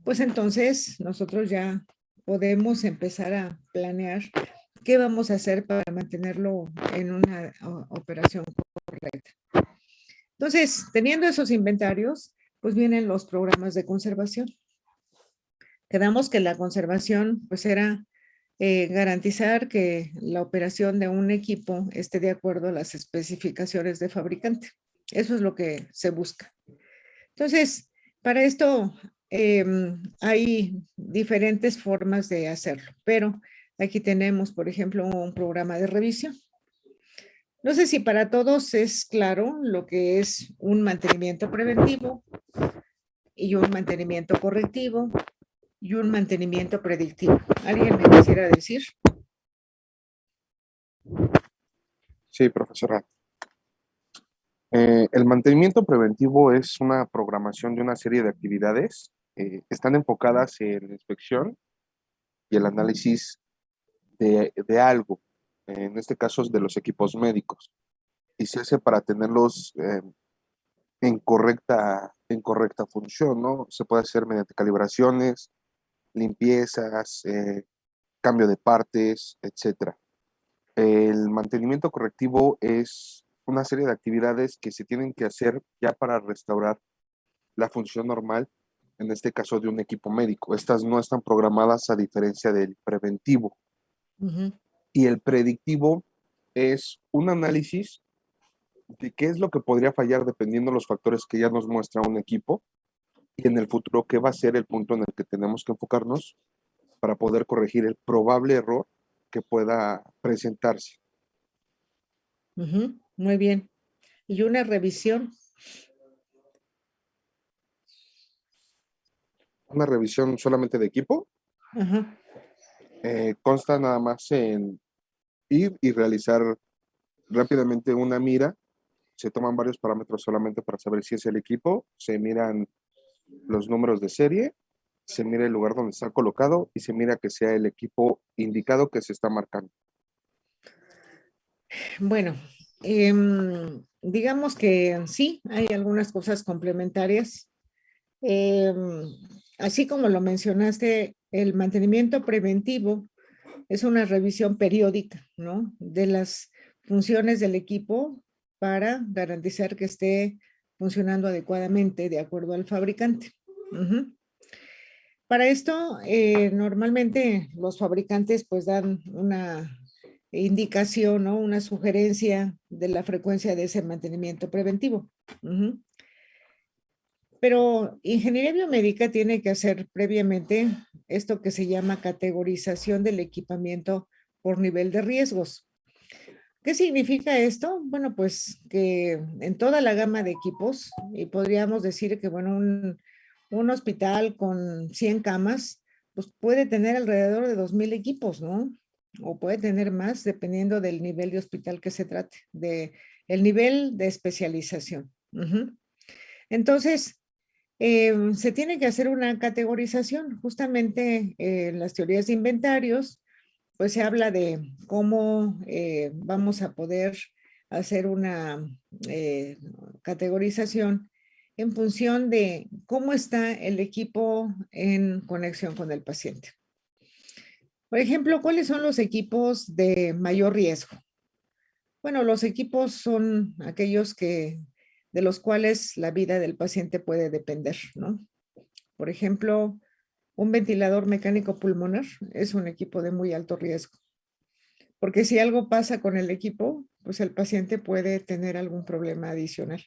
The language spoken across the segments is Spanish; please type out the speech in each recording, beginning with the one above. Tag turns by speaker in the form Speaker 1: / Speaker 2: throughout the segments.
Speaker 1: pues entonces nosotros ya podemos empezar a planear qué vamos a hacer para mantenerlo en una operación correcta. Entonces, teniendo esos inventarios, pues vienen los programas de conservación. Quedamos que la conservación pues era garantizar que la operación de un equipo esté de acuerdo a las especificaciones de fabricante. Eso es lo que se busca. Entonces, para esto hay diferentes formas de hacerlo, pero aquí tenemos, por ejemplo, un programa de revisión. No sé si para todos es claro lo que es un mantenimiento preventivo y un mantenimiento correctivo y un mantenimiento predictivo. ¿Alguien me quisiera decir?
Speaker 2: Sí, profesora. El mantenimiento preventivo es una programación de una serie de actividades. Están enfocadas en la inspección y el análisis de algo, en este caso es de los equipos médicos, y se hace para tenerlos en correcta función, ¿no? Se puede hacer mediante calibraciones, limpiezas, cambio de partes, etcétera. El mantenimiento correctivo es una serie de actividades que se tienen que hacer ya para restaurar la función normal, en este caso de un equipo médico. Estas no están programadas a diferencia del preventivo. Y el predictivo es un análisis de qué es lo que podría fallar dependiendo de los factores que ya nos muestra un equipo y en el futuro qué va a ser el punto en el que tenemos que enfocarnos para poder corregir el probable error que pueda presentarse.
Speaker 1: Muy bien. Y una revisión.
Speaker 2: Una revisión solamente de equipo.
Speaker 1: Ajá.
Speaker 2: Consta nada más en ir y realizar rápidamente una mira. Se toman varios parámetros solamente para saber si es el equipo. Se miran los números de serie, se mira el lugar donde está colocado y se mira que sea el equipo indicado que se está marcando.
Speaker 1: Bueno, digamos que sí, hay algunas cosas complementarias. Así como lo mencionaste, el mantenimiento preventivo es una revisión periódica, ¿no? De las funciones del equipo para garantizar que esté funcionando adecuadamente de acuerdo al fabricante. Para esto, normalmente los fabricantes pues dan una indicación, ¿no? Una sugerencia de la frecuencia de ese mantenimiento preventivo. Pero ingeniería biomédica tiene que hacer previamente esto que se llama categorización del equipamiento por nivel de riesgos. ¿Qué significa esto? Bueno, pues que en toda la gama de equipos, y podríamos decir que, bueno, un hospital con 100 camas, pues puede tener alrededor de 2,000 equipos, ¿no? O puede tener más dependiendo del nivel de hospital que se trate, de el nivel de especialización. Entonces, se tiene que hacer una categorización. Justamente en las teorías de inventarios, pues se habla de cómo vamos a poder hacer una categorización en función de cómo está el equipo en conexión con el paciente. Por ejemplo, ¿cuáles son los equipos de mayor riesgo? Bueno, los equipos son aquellos de los cuales la vida del paciente puede depender, ¿no? Por ejemplo, un ventilador mecánico pulmonar es un equipo de muy alto riesgo, porque si algo pasa con el equipo, pues el paciente puede tener algún problema adicional.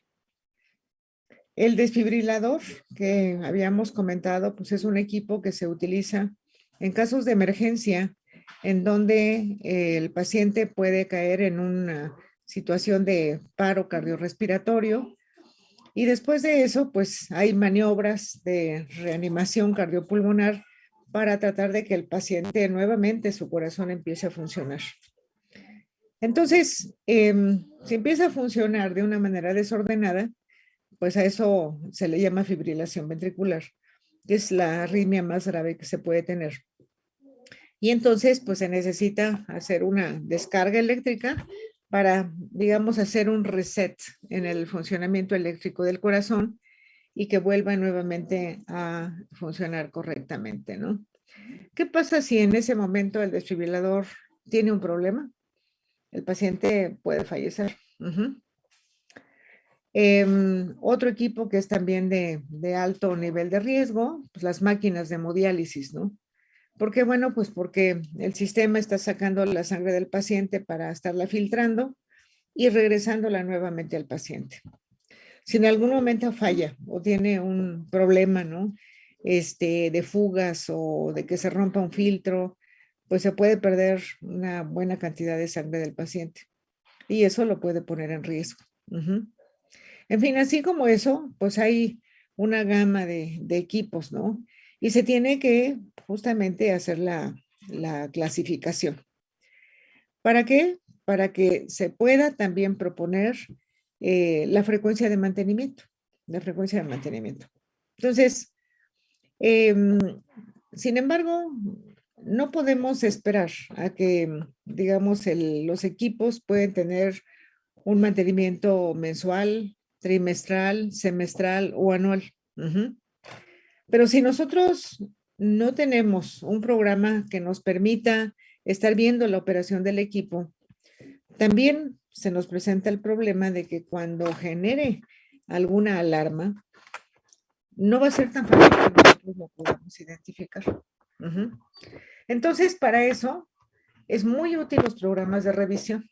Speaker 1: El desfibrilador que habíamos comentado, pues es un equipo que se utiliza en casos de emergencia en donde el paciente puede caer en una situación de paro cardiorrespiratorio y después de eso, pues hay maniobras de reanimación cardiopulmonar para tratar de que el paciente nuevamente su corazón empiece a funcionar. Entonces, si empieza a funcionar de una manera desordenada, pues a eso se le llama fibrilación ventricular, que es la arritmia más grave que se puede tener. Y entonces, pues se necesita hacer una descarga eléctrica para, digamos, hacer un reset en el funcionamiento eléctrico del corazón y que vuelva nuevamente a funcionar correctamente, ¿no? ¿Qué pasa si en ese momento el desfibrilador tiene un problema? El paciente puede fallecer. Otro equipo que es también de alto nivel de riesgo, pues las máquinas de hemodiálisis, ¿no? ¿Por qué? Bueno, pues porque el sistema está sacando la sangre del paciente para estarla filtrando y regresándola nuevamente al paciente. Si en algún momento falla o tiene un problema, ¿no? De fugas o de que se rompa un filtro, pues se puede perder una buena cantidad de sangre del paciente y eso lo puede poner en riesgo. En fin, así como eso, pues hay una gama de equipos, ¿no? Y se tiene que justamente hacer la clasificación. ¿Para qué? Para que se pueda también proponer la frecuencia de mantenimiento, la frecuencia de mantenimiento. Entonces, sin embargo, no podemos esperar a que, digamos, los equipos pueden tener un mantenimiento mensual, trimestral, semestral o anual. Pero si nosotros no tenemos un programa que nos permita estar viendo la operación del equipo, también se nos presenta el problema de que cuando genere alguna alarma, no va a ser tan fácil que nosotros lo podamos identificar. Entonces, para eso es muy útil los programas de revisión.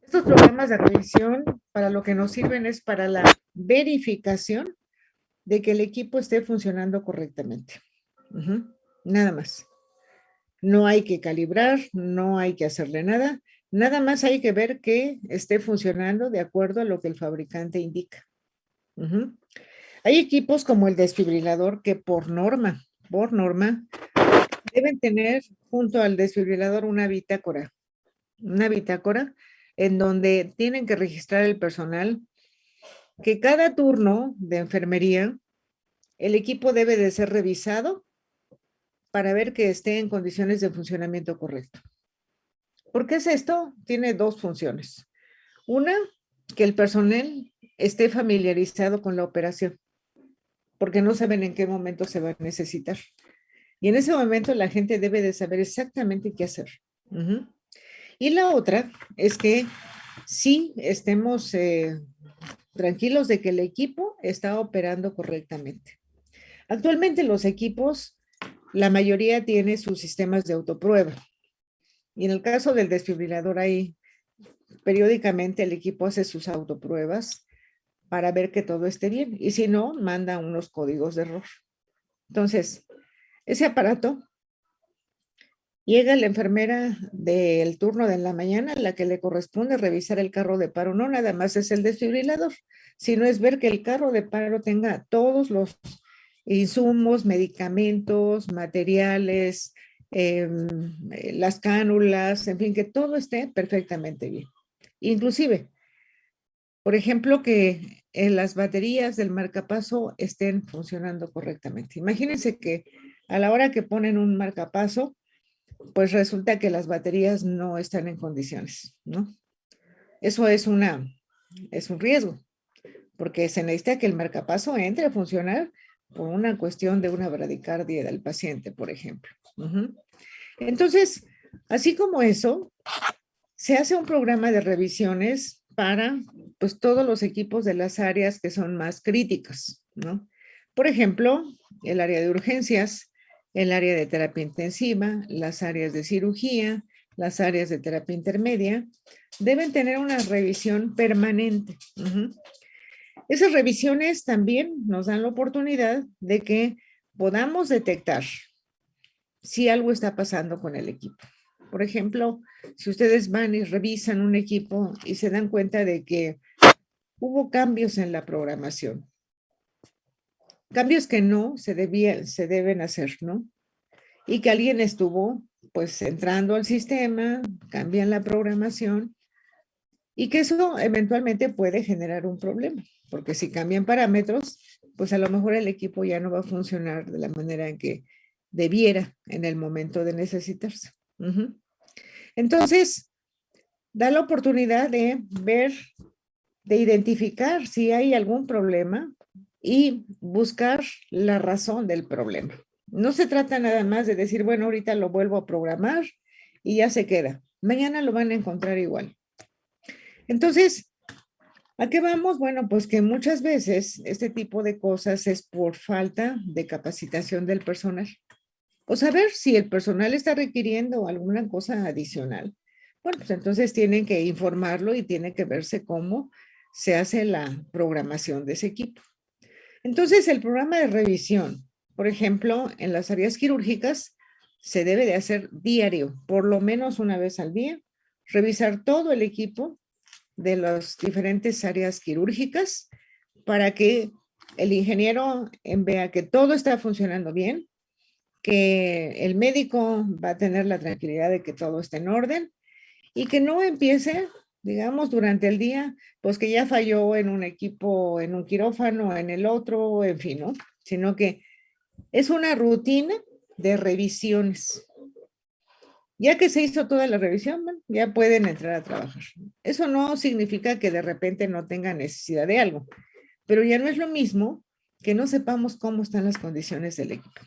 Speaker 1: Estos programas de revisión para lo que nos sirven es para la verificación de que el equipo esté funcionando correctamente. Nada más. No hay que calibrar, no hay que hacerle nada. Nada más hay que ver que esté funcionando de acuerdo a lo que el fabricante indica. Hay equipos como el desfibrilador que por norma, deben tener junto al desfibrilador una bitácora en donde tienen que registrar el personal que cada turno de enfermería, el equipo debe de ser revisado para ver que esté en condiciones de funcionamiento correcto. ¿Por qué es esto? Tiene dos funciones. Una, que el personal esté familiarizado con la operación, porque no saben en qué momento se va a necesitar. Y en ese momento la gente debe de saber exactamente qué hacer. Y la otra es que sí estemos tranquilos de que el equipo está operando correctamente. Actualmente los equipos, la mayoría tiene sus sistemas de autoprueba. Y en el caso del desfibrilador, ahí periódicamente el equipo hace sus autopruebas para ver que todo esté bien. Y si no, manda unos códigos de error. Entonces, ese aparato llega la enfermera del turno de la mañana, la que le corresponde revisar el carro de paro. No nada más es el desfibrilador, sino es ver que el carro de paro tenga todos los insumos, medicamentos, materiales, las cánulas, en fin, que todo esté perfectamente bien. Inclusive, por ejemplo, que las baterías del marcapaso estén funcionando correctamente. Imagínense que a la hora que ponen un marcapaso, pues resulta que las baterías no están en condiciones, ¿no? Eso es un riesgo, porque se necesita que el marcapaso entre a funcionar por una cuestión de una bradicardia del paciente, por ejemplo. Entonces, así como eso, se hace un programa de revisiones para pues todos los equipos de las áreas que son más críticas, ¿no? Por ejemplo, el área de urgencias, el área de terapia intensiva, las áreas de cirugía, las áreas de terapia intermedia, deben tener una revisión permanente. Esas revisiones también nos dan la oportunidad de que podamos detectar si algo está pasando con el equipo. Por ejemplo, si ustedes van y revisan un equipo y se dan cuenta de que hubo cambios en la programación, cambios que no se deben hacer, ¿no? Y que alguien estuvo pues entrando al sistema, cambian la programación y que eso eventualmente puede generar un problema, porque si cambian parámetros, pues a lo mejor el equipo ya no va a funcionar de la manera en que debiera en el momento de necesitarse. Entonces, da la oportunidad de ver, de identificar si hay algún problema y buscar la razón del problema. No se trata nada más de decir, bueno, ahorita lo vuelvo a programar y ya se queda. Mañana lo van a encontrar igual. Entonces, ¿a qué vamos? Bueno, pues que muchas veces este tipo de cosas es por falta de capacitación del personal. O saber si el personal está requiriendo alguna cosa adicional. Bueno, pues entonces tienen que informarlo y tiene que verse cómo se hace la programación de ese equipo. Entonces, el programa de revisión, por ejemplo, en las áreas quirúrgicas, se debe de hacer diario, por lo menos una vez al día, revisar todo el equipo de las diferentes áreas quirúrgicas para que el ingeniero vea que todo está funcionando bien, que el médico va a tener la tranquilidad de que todo está en orden y que no empiece, digamos, durante el día, pues que ya falló en un equipo, en un quirófano, en el otro, en fin, ¿no? Sino que es una rutina de revisiones. Ya que se hizo toda la revisión, bueno, ya pueden entrar a trabajar. Eso no significa que de repente no tengan necesidad de algo, pero ya no es lo mismo que no sepamos cómo están las condiciones del equipo.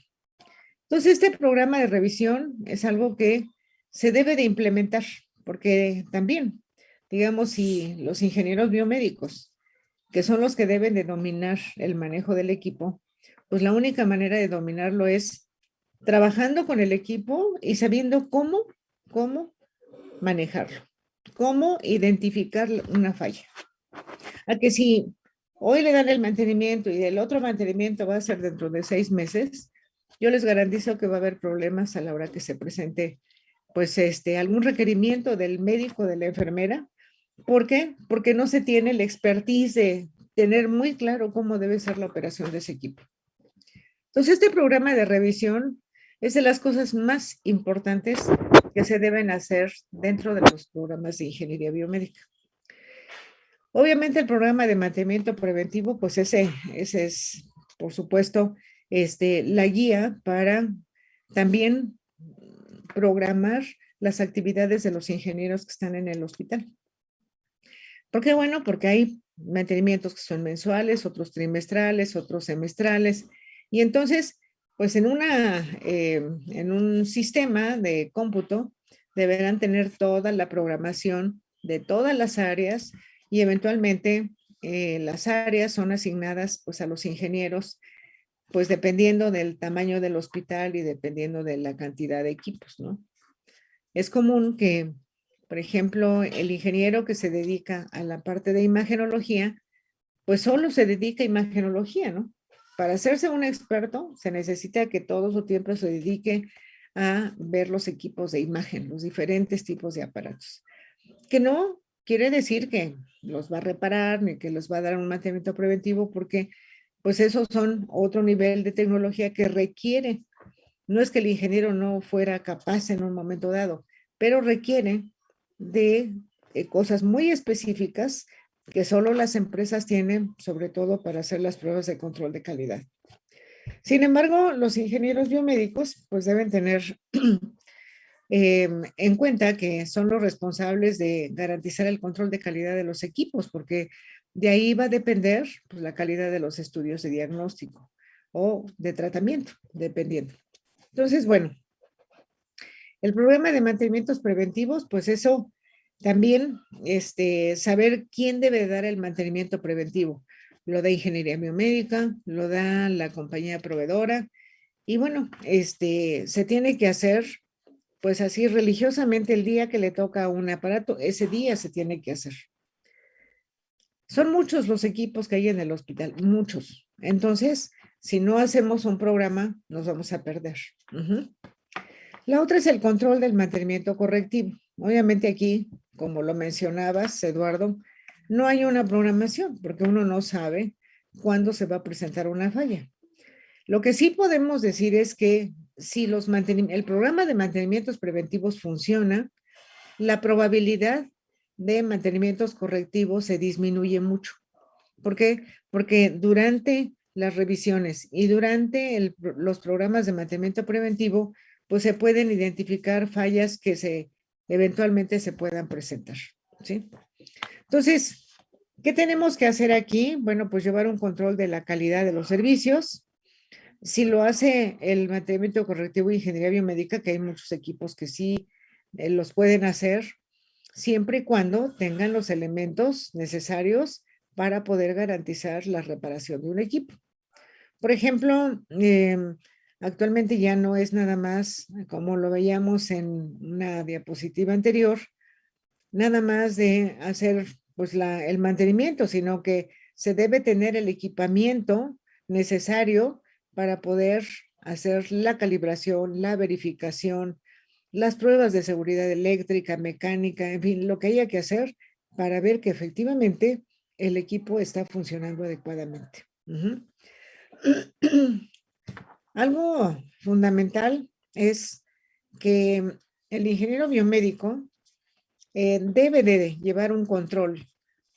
Speaker 1: Entonces, este programa de revisión es algo que se debe de implementar, porque también, digamos, si los ingenieros biomédicos, que son los que deben de dominar el manejo del equipo, pues la única manera de dominarlo es trabajando con el equipo y sabiendo cómo manejarlo, cómo identificar una falla. A que si hoy le dan el mantenimiento y el otro mantenimiento va a ser dentro de 6 meses, yo les garantizo que va a haber problemas a la hora que se presente pues algún requerimiento del médico, de la enfermera. ¿Por qué? Porque no se tiene el expertise de tener muy claro cómo debe ser la operación de ese equipo. Entonces, este programa de revisión es de las cosas más importantes que se deben hacer dentro de los programas de ingeniería biomédica. Obviamente el programa de mantenimiento preventivo, pues ese es, por supuesto, la guía para también programar las actividades de los ingenieros que están en el hospital. ¿Por qué? Bueno, porque hay mantenimientos que son mensuales, otros trimestrales, otros semestrales. Y entonces, pues en un sistema de cómputo deberán tener toda la programación de todas las áreas y eventualmente las áreas son asignadas pues a los ingenieros, pues dependiendo del tamaño del hospital y dependiendo de la cantidad de equipos, ¿no? Es común que, por ejemplo, el ingeniero que se dedica a la parte de imagenología, pues solo se dedica a imagenología, ¿no? Para hacerse un experto se necesita que todo su tiempo se dedique a ver los equipos de imagen, los diferentes tipos de aparatos. Que no quiere decir que los va a reparar ni que los va a dar un mantenimiento preventivo, porque pues esos son otro nivel de tecnología que requiere. No es que el ingeniero no fuera capaz en un momento dado, pero requiere de cosas muy específicas que solo las empresas tienen, sobre todo para hacer las pruebas de control de calidad. Sin embargo, los ingenieros biomédicos pues deben tener en cuenta que son los responsables de garantizar el control de calidad de los equipos, porque de ahí va a depender pues, la calidad de los estudios de diagnóstico o de tratamiento, dependiendo. Entonces, bueno, el programa de mantenimientos preventivos, pues eso también, saber quién debe dar el mantenimiento preventivo. Lo da ingeniería biomédica, lo da la compañía proveedora y bueno, se tiene que hacer pues así religiosamente el día que le toca un aparato, ese día se tiene que hacer. Son muchos los equipos que hay en el hospital, muchos. Entonces, si no hacemos un programa, nos vamos a perder. La otra es el control del mantenimiento correctivo. Obviamente aquí, como lo mencionabas, Eduardo, no hay una programación porque uno no sabe cuándo se va a presentar una falla. Lo que sí podemos decir es que si el programa de mantenimientos preventivos funciona, la probabilidad de mantenimientos correctivos se disminuye mucho. ¿Por qué? Porque durante las revisiones y durante los programas de mantenimiento preventivo, pues se pueden identificar fallas que eventualmente se puedan presentar, ¿sí? Entonces, ¿Qué tenemos que hacer aquí? Bueno, pues llevar un control de la calidad de los servicios. Si lo hace el mantenimiento correctivo e ingeniería biomédica, que hay muchos equipos que sí los pueden hacer, siempre y cuando tengan los elementos necesarios para poder garantizar la reparación de un equipo. Por ejemplo, actualmente ya no es nada más, como lo veíamos en una diapositiva anterior, nada más de hacer pues el mantenimiento, sino que se debe tener el equipamiento necesario para poder hacer la calibración, la verificación, las pruebas de seguridad eléctrica, mecánica, en fin, lo que haya que hacer para ver que efectivamente el equipo está funcionando adecuadamente. Algo fundamental es que el ingeniero biomédico debe de llevar un control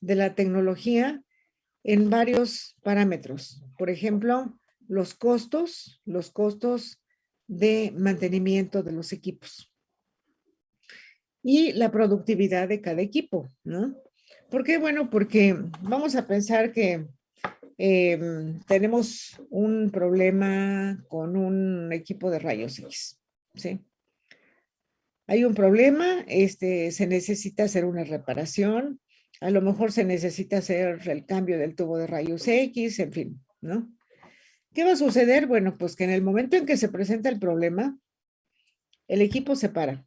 Speaker 1: de la tecnología en varios parámetros. Por ejemplo, los costos de mantenimiento de los equipos y la productividad de cada equipo, ¿no? ¿Por qué? Bueno, porque vamos a pensar que tenemos un problema con un equipo de rayos X, ¿sí? Hay un problema, se necesita hacer una reparación, a lo mejor se necesita hacer el cambio del tubo de rayos X, en fin, ¿no? ¿Qué va a suceder? Bueno, pues que en el momento en que se presenta el problema, el equipo se para.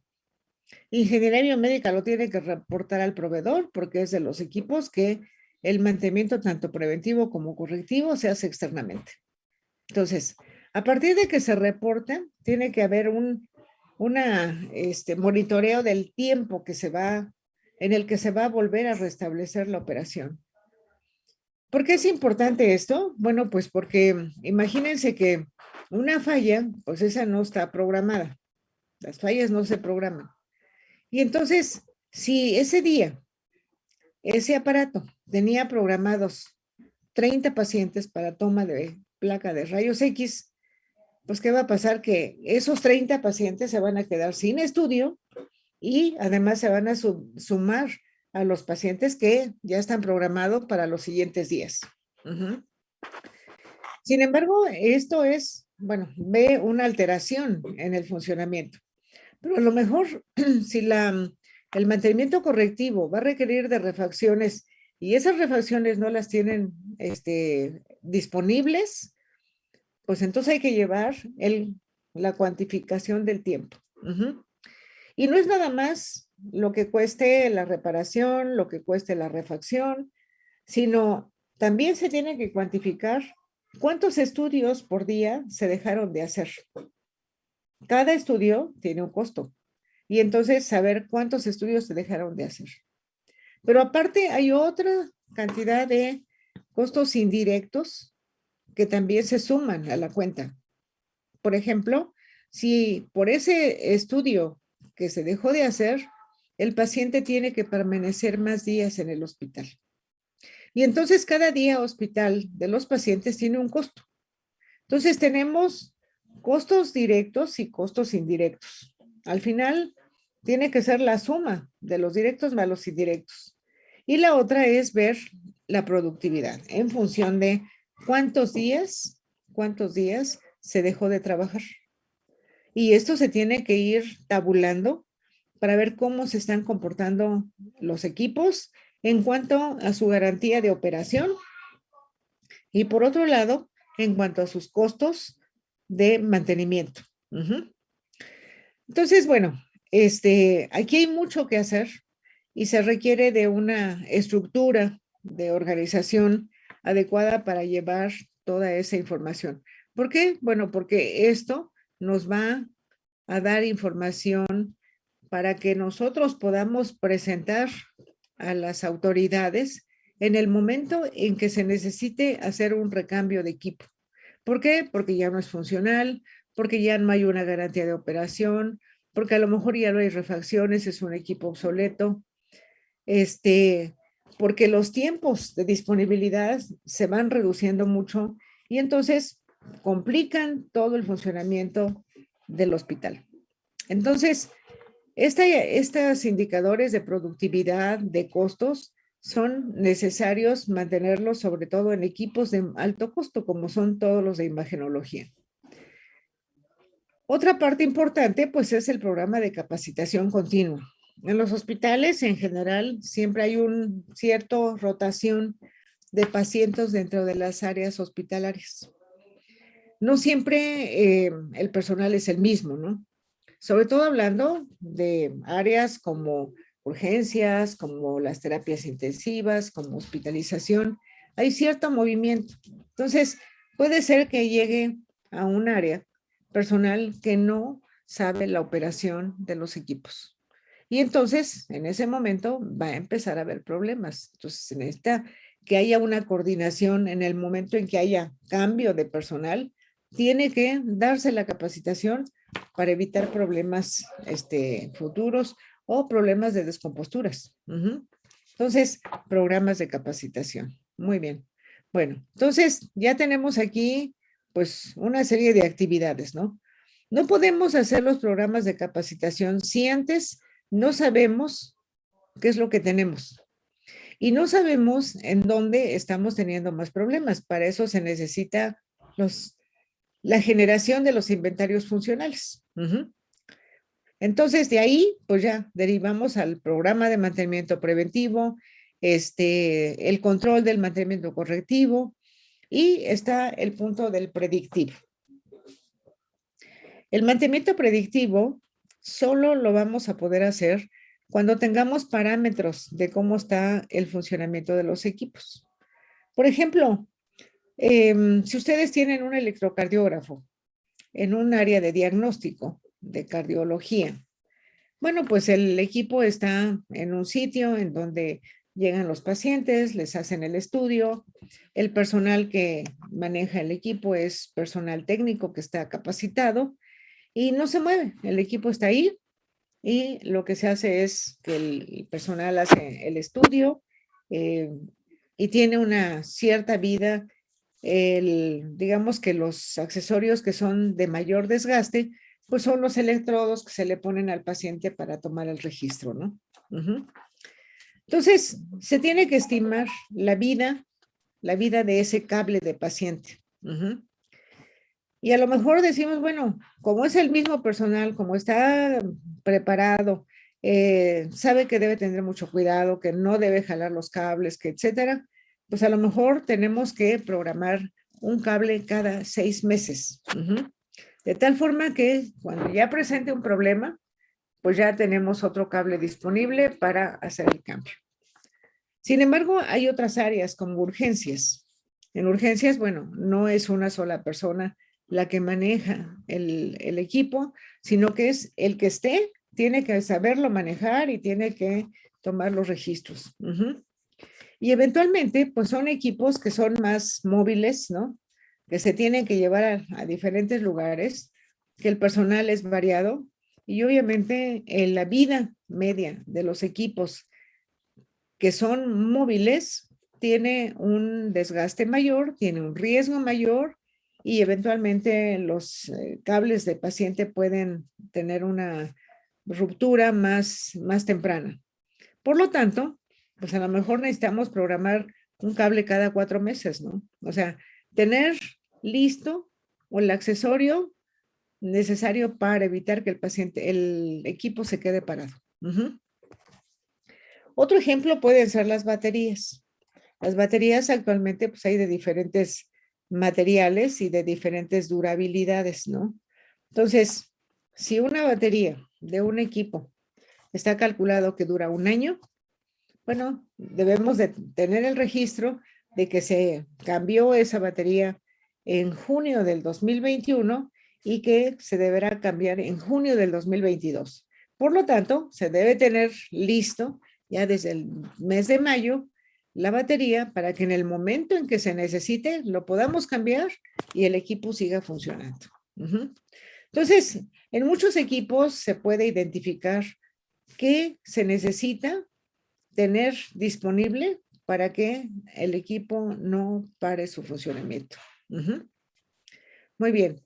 Speaker 1: Ingeniería biomédica lo tiene que reportar al proveedor porque es de los equipos que el mantenimiento tanto preventivo como correctivo se hace externamente. Entonces, a partir de que se reporte, tiene que haber un monitoreo del tiempo en el que se va a volver a restablecer la operación. ¿Por qué es importante esto? Bueno, pues porque imagínense que una falla, pues esa no está programada. Las fallas no se programan. Y entonces, si ese día, ese aparato tenía programados 30 pacientes para toma de placa de rayos X, pues ¿qué va a pasar? Que esos 30 pacientes se van a quedar sin estudio y además se van a sumar a los pacientes que ya están programados para los siguientes días. Sin embargo, esto es, bueno, ve una alteración en el funcionamiento. Pero a lo mejor si el mantenimiento correctivo va a requerir de refacciones y esas refacciones no las tienen disponibles, pues entonces hay que llevar la cuantificación del tiempo. Y no es nada más lo que cueste la reparación, lo que cueste la refacción, sino también se tiene que cuantificar cuántos estudios por día se dejaron de hacer. Cada estudio tiene un costo y entonces saber cuántos estudios se dejaron de hacer. Pero aparte hay otra cantidad de costos indirectos que también se suman a la cuenta. Por ejemplo, si por ese estudio que se dejó de hacer, el paciente tiene que permanecer más días en el hospital. Y entonces cada día hospital de los pacientes tiene un costo. Entonces tenemos costos directos y costos indirectos. Al final tiene que ser la suma de los directos más los indirectos. Y la otra es ver la productividad en función de cuántos días se dejó de trabajar. Y esto se tiene que ir tabulando para ver cómo se están comportando los equipos en cuanto a su garantía de operación y por otro lado, en cuanto a sus costos de mantenimiento. Entonces, bueno, aquí hay mucho que hacer y se requiere de una estructura de organización adecuada para llevar toda esa información. ¿Por qué? Bueno, porque esto nos va a dar información para que nosotros podamos presentar a las autoridades en el momento en que se necesite hacer un recambio de equipo. ¿Por qué? Porque ya no es funcional, porque ya no hay una garantía de operación, porque a lo mejor ya no hay refacciones, es un equipo obsoleto, porque los tiempos de disponibilidad se van reduciendo mucho y entonces complican todo el funcionamiento del hospital. Entonces, estos indicadores de productividad, de costos, son necesarios mantenerlos sobre todo en equipos de alto costo, como son todos los de imagenología. Otra parte importante, pues, es el programa de capacitación continua. En los hospitales, en general, siempre hay un cierto rotación de pacientes dentro de las áreas hospitalarias. No siempre el personal es el mismo, ¿no? Sobre todo hablando de áreas como urgencias, como las terapias intensivas, como hospitalización, hay cierto movimiento. Entonces, puede ser que llegue a un área personal que no sabe la operación de los equipos. Y entonces, en ese momento, va a empezar a haber problemas. Entonces, se necesita que haya una coordinación en el momento en que haya cambio de personal. Tiene que darse la capacitación para evitar problemas futuros o problemas de descomposturas. Entonces, programas de capacitación. Muy bien. Bueno, entonces ya tenemos aquí pues una serie de actividades, ¿no? No podemos hacer los programas de capacitación si antes no sabemos qué es lo que tenemos y no sabemos en dónde estamos teniendo más problemas. Para eso se necesita la generación de los inventarios funcionales. Entonces, de ahí, pues ya derivamos al programa de mantenimiento preventivo, el control del mantenimiento correctivo y está el punto del predictivo. El mantenimiento predictivo solo lo vamos a poder hacer cuando tengamos parámetros de cómo está el funcionamiento de los equipos. Por ejemplo, si ustedes tienen un electrocardiógrafo en un área de diagnóstico de cardiología, bueno, pues el equipo está en un sitio en donde llegan los pacientes, les hacen el estudio, el personal que maneja el equipo es personal técnico que está capacitado y no se mueve, el equipo está ahí y lo que se hace es que el personal hace el estudio y tiene una cierta vida. Digamos que los accesorios que son de mayor desgaste, pues son los electrodos que se le ponen al paciente para tomar el registro, ¿no? Entonces, se tiene que estimar la vida de ese cable de paciente. Y a lo mejor decimos, bueno, como es el mismo personal, como está preparado, sabe que debe tener mucho cuidado, que no debe jalar los cables, que etcétera, pues a lo mejor tenemos que programar un cable cada 6 meses. De tal forma que cuando ya presente un problema, pues ya tenemos otro cable disponible para hacer el cambio. Sin embargo, hay otras áreas como urgencias. En urgencias, bueno, no es una sola persona la que maneja el equipo, sino que es el que esté, tiene que saberlo manejar y tiene que tomar los registros. Y eventualmente, pues son equipos que son más móviles, ¿no? Que se tienen que llevar a diferentes lugares, que el personal es variado y obviamente en la vida media de los equipos que son móviles tiene un desgaste mayor, tiene un riesgo mayor y eventualmente los cables de paciente pueden tener una ruptura más temprana. Por lo tanto, pues a lo mejor necesitamos programar un cable cada 4 meses, ¿no? O sea, tener listo el accesorio necesario para evitar que el equipo se quede parado. Otro ejemplo pueden ser las baterías. Las baterías actualmente pues hay de diferentes materiales y de diferentes durabilidades, ¿no? Entonces, si una batería de un equipo está calculado que dura 1 año, bueno, debemos de tener el registro de que se cambió esa batería en junio del 2021 y que se deberá cambiar en junio del 2022. Por lo tanto, se debe tener listo ya desde el mes de mayo la batería para que en el momento en que se necesite lo podamos cambiar y el equipo siga funcionando. Entonces, en muchos equipos se puede identificar qué se necesita tener disponible para que el equipo no pare su funcionamiento. Muy bien.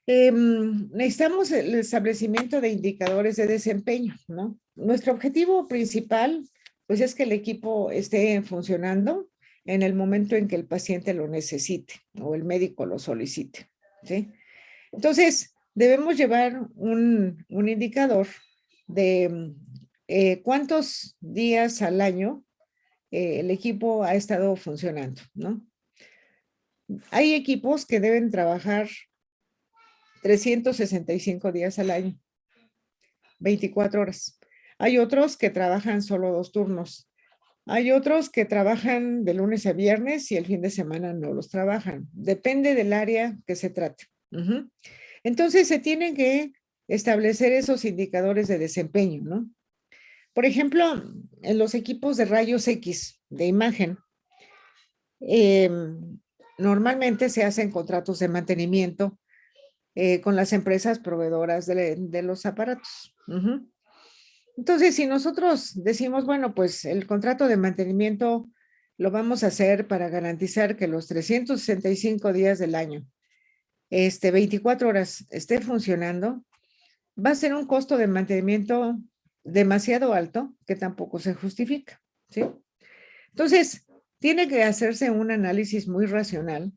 Speaker 1: Necesitamos el establecimiento de indicadores de desempeño, ¿no? Nuestro objetivo principal, pues es que el equipo esté funcionando en el momento en que el paciente lo necesite o el médico lo solicite, ¿sí? Entonces, debemos llevar un indicador de cuántos días al año el equipo ha estado funcionando, ¿no? Hay equipos que deben trabajar 365 días al año, 24 horas. Hay otros que trabajan solo 2 turnos. Hay otros que trabajan de lunes a viernes y el fin de semana no los trabajan. Depende del área que se trate. Entonces se tienen que establecer esos indicadores de desempeño, ¿no? Por ejemplo, en los equipos de rayos X de imagen, normalmente se hacen contratos de mantenimiento con las empresas proveedoras de los aparatos. Entonces, si nosotros decimos, bueno, pues el contrato de mantenimiento lo vamos a hacer para garantizar que los 365 días del año, 24 horas esté funcionando, va a ser un costo de mantenimiento demasiado alto que tampoco se justifica, ¿sí? Entonces, tiene que hacerse un análisis muy racional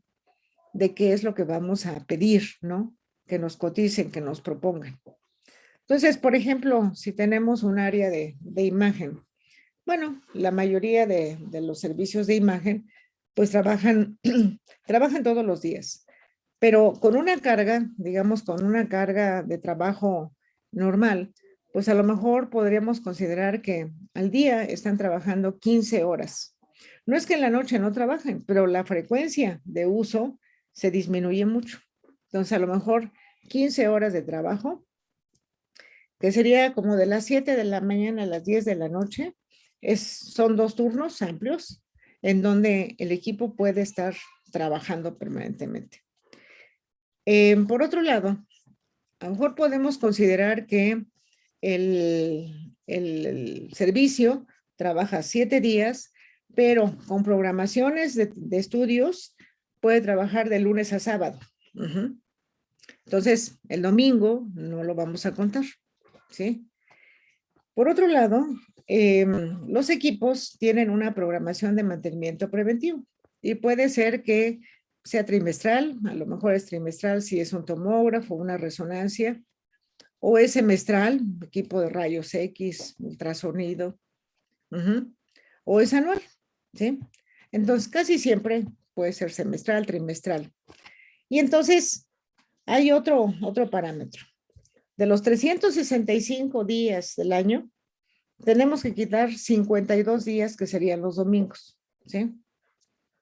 Speaker 1: de qué es lo que vamos a pedir, ¿no? Que nos coticen, que nos propongan. Entonces, por ejemplo, si tenemos un área de imagen, bueno, la mayoría de los servicios de imagen, pues trabajan todos los días, pero con una carga, digamos, con una carga de trabajo normal, pues a lo mejor podríamos considerar que al día están trabajando 15 horas. No es que en la noche no trabajen, pero la frecuencia de uso se disminuye mucho. Entonces, a lo mejor 15 horas de trabajo, que sería como de las 7 de la mañana a las 10 de la noche, son 2 turnos amplios en donde el equipo puede estar trabajando permanentemente. Por otro lado, a lo mejor podemos considerar que el servicio trabaja 7 días, pero con programaciones de estudios puede trabajar de lunes a sábado. Entonces, el domingo no lo vamos a contar, ¿sí? Por otro lado, los equipos tienen una programación de mantenimiento preventivo y puede ser que sea trimestral, a lo mejor es trimestral si es un tomógrafo, una resonancia, o es semestral, equipo de rayos X, ultrasonido, o es anual, ¿sí? Entonces, casi siempre puede ser semestral, trimestral. Y entonces, hay otro parámetro. De los 365 días del año, tenemos que quitar 52 días, que serían los domingos, ¿sí?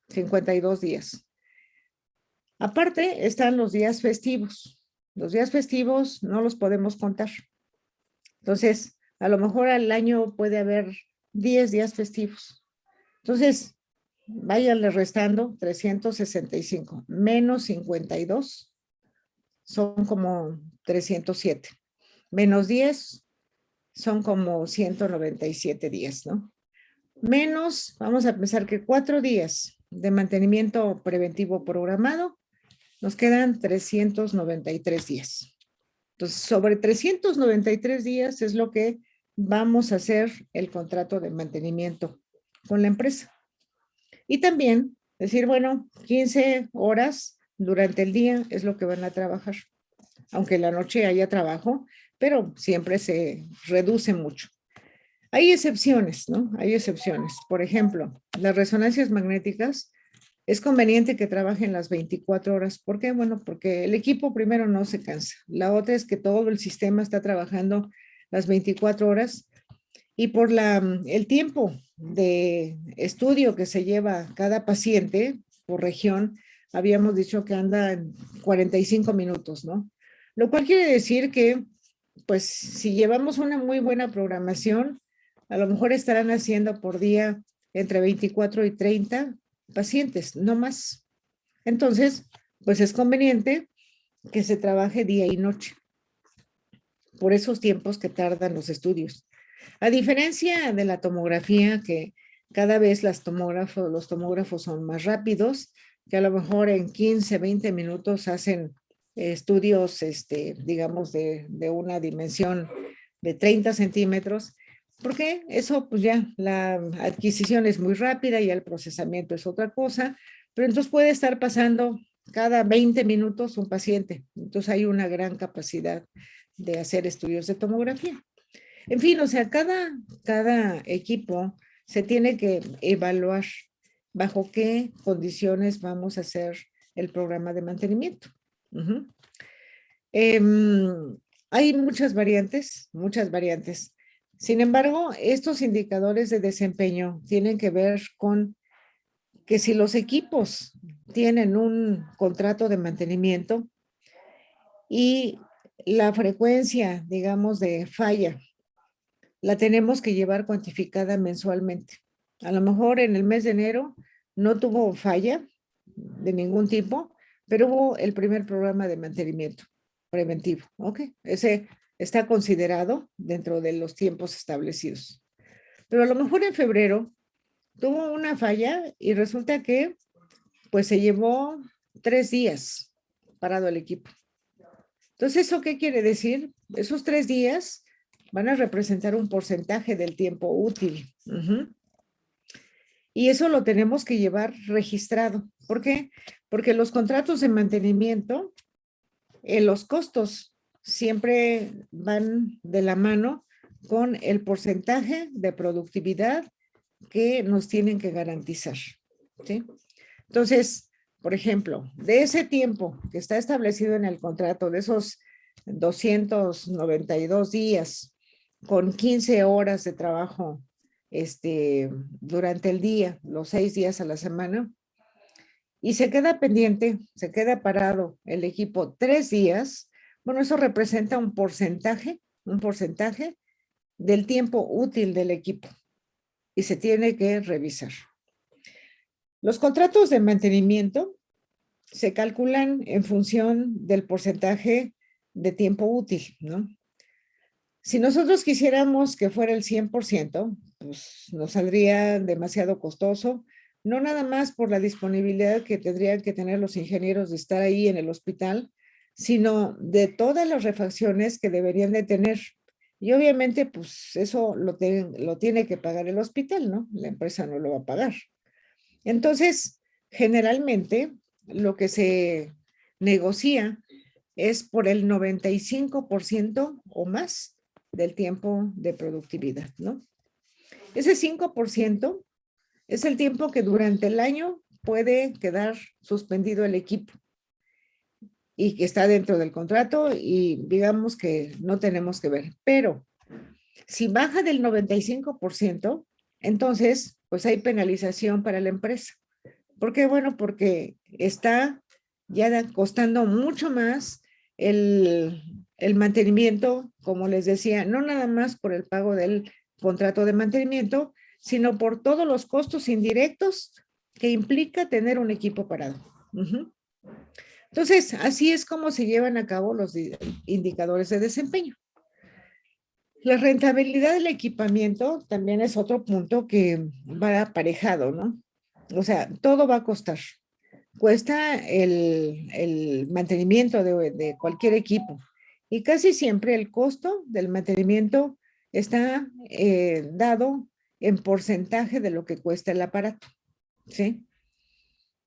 Speaker 1: 52 días. Aparte, están los días festivos. Los días festivos no los podemos contar. Entonces, a lo mejor al año puede haber 10 días festivos. Entonces, váyanle restando 365 menos 52, son como 307. Menos 10, son como 197 días, ¿no? Menos, vamos a pensar que 4 días de mantenimiento preventivo programado, nos quedan 393 días. Entonces, sobre 393 días es lo que vamos a hacer el contrato de mantenimiento con la empresa. Y también decir, bueno, 15 horas durante el día es lo que van a trabajar. Aunque en la noche haya trabajo, pero siempre se reduce mucho. Hay excepciones, ¿no? Hay excepciones. Por ejemplo, las resonancias magnéticas, es conveniente que trabajen las 24 horas. ¿Por qué? Bueno, porque el equipo primero no se cansa. La otra es que todo el sistema está trabajando las 24 horas y por el tiempo de estudio que se lleva cada paciente por región, habíamos dicho que anda en 45 minutos, ¿no? Lo cual quiere decir que, pues, si llevamos una muy buena programación, a lo mejor estarán haciendo por día entre 24 y 30 pacientes, no más. Entonces, pues es conveniente que se trabaje día y noche por esos tiempos que tardan los estudios. A diferencia de la tomografía, que cada vez los tomógrafos son más rápidos, que a lo mejor en 15, 20 minutos hacen estudios, digamos, de una dimensión de 30 centímetros. Porque eso, pues ya, la adquisición es muy rápida y el procesamiento es otra cosa, pero entonces puede estar pasando cada 20 minutos un paciente. Entonces hay una gran capacidad de hacer estudios de tomografía. En fin, o sea, cada equipo se tiene que evaluar bajo qué condiciones vamos a hacer el programa de mantenimiento. Uh-huh. Hay muchas variantes, muchas variantes. Sin embargo, estos indicadores de desempeño tienen que ver con que si los equipos tienen un contrato de mantenimiento y la frecuencia, digamos, de falla, la tenemos que llevar cuantificada mensualmente. A lo mejor en el mes de enero no tuvo falla de ningún tipo, pero hubo el primer programa de mantenimiento preventivo. Ok, ese está considerado dentro de los tiempos establecidos. Pero a lo mejor en febrero tuvo una falla y resulta que pues se llevó 3 días parado el equipo. Entonces, ¿eso qué quiere decir? Esos 3 días van a representar un porcentaje del tiempo útil. Uh-huh. Y eso lo tenemos que llevar registrado. ¿Por qué? Porque los contratos de mantenimiento, los costos siempre van de la mano con el porcentaje de productividad que nos tienen que garantizar. ¿Sí? Entonces, por ejemplo, de ese tiempo que está establecido en el contrato, de esos 292 días con 15 horas de trabajo durante el día, los 6 días a la semana, y se queda pendiente, se queda parado el equipo 3 días, bueno, eso representa un porcentaje del tiempo útil del equipo y se tiene que revisar. Los contratos de mantenimiento se calculan en función del porcentaje de tiempo útil, ¿no? Si nosotros quisiéramos que fuera el 100%, pues nos saldría demasiado costoso, no nada más por la disponibilidad que tendrían que tener los ingenieros de estar ahí en el hospital, sino de todas las refacciones que deberían de tener. Y obviamente, pues eso lo tiene que pagar el hospital, ¿no? La empresa no lo va a pagar. Entonces, generalmente, lo que se negocia es por el 95% o más del tiempo de productividad, ¿no? Ese 5% es el tiempo que durante el año puede quedar suspendido el equipo y que está dentro del contrato y digamos que no tenemos que ver. Pero si baja del 95%, entonces pues hay penalización para la empresa. ¿Por qué? Bueno, porque está ya costando mucho más el mantenimiento, como les decía, no nada más por el pago del contrato de mantenimiento, sino por todos los costos indirectos que implica tener un equipo parado. Uh-huh. Entonces, así es como se llevan a cabo los indicadores de desempeño. La rentabilidad del equipamiento también es otro punto que va aparejado, ¿no? O sea, todo va a costar. Cuesta el mantenimiento de cualquier equipo y casi siempre el costo del mantenimiento está dado en porcentaje de lo que cuesta el aparato, ¿sí?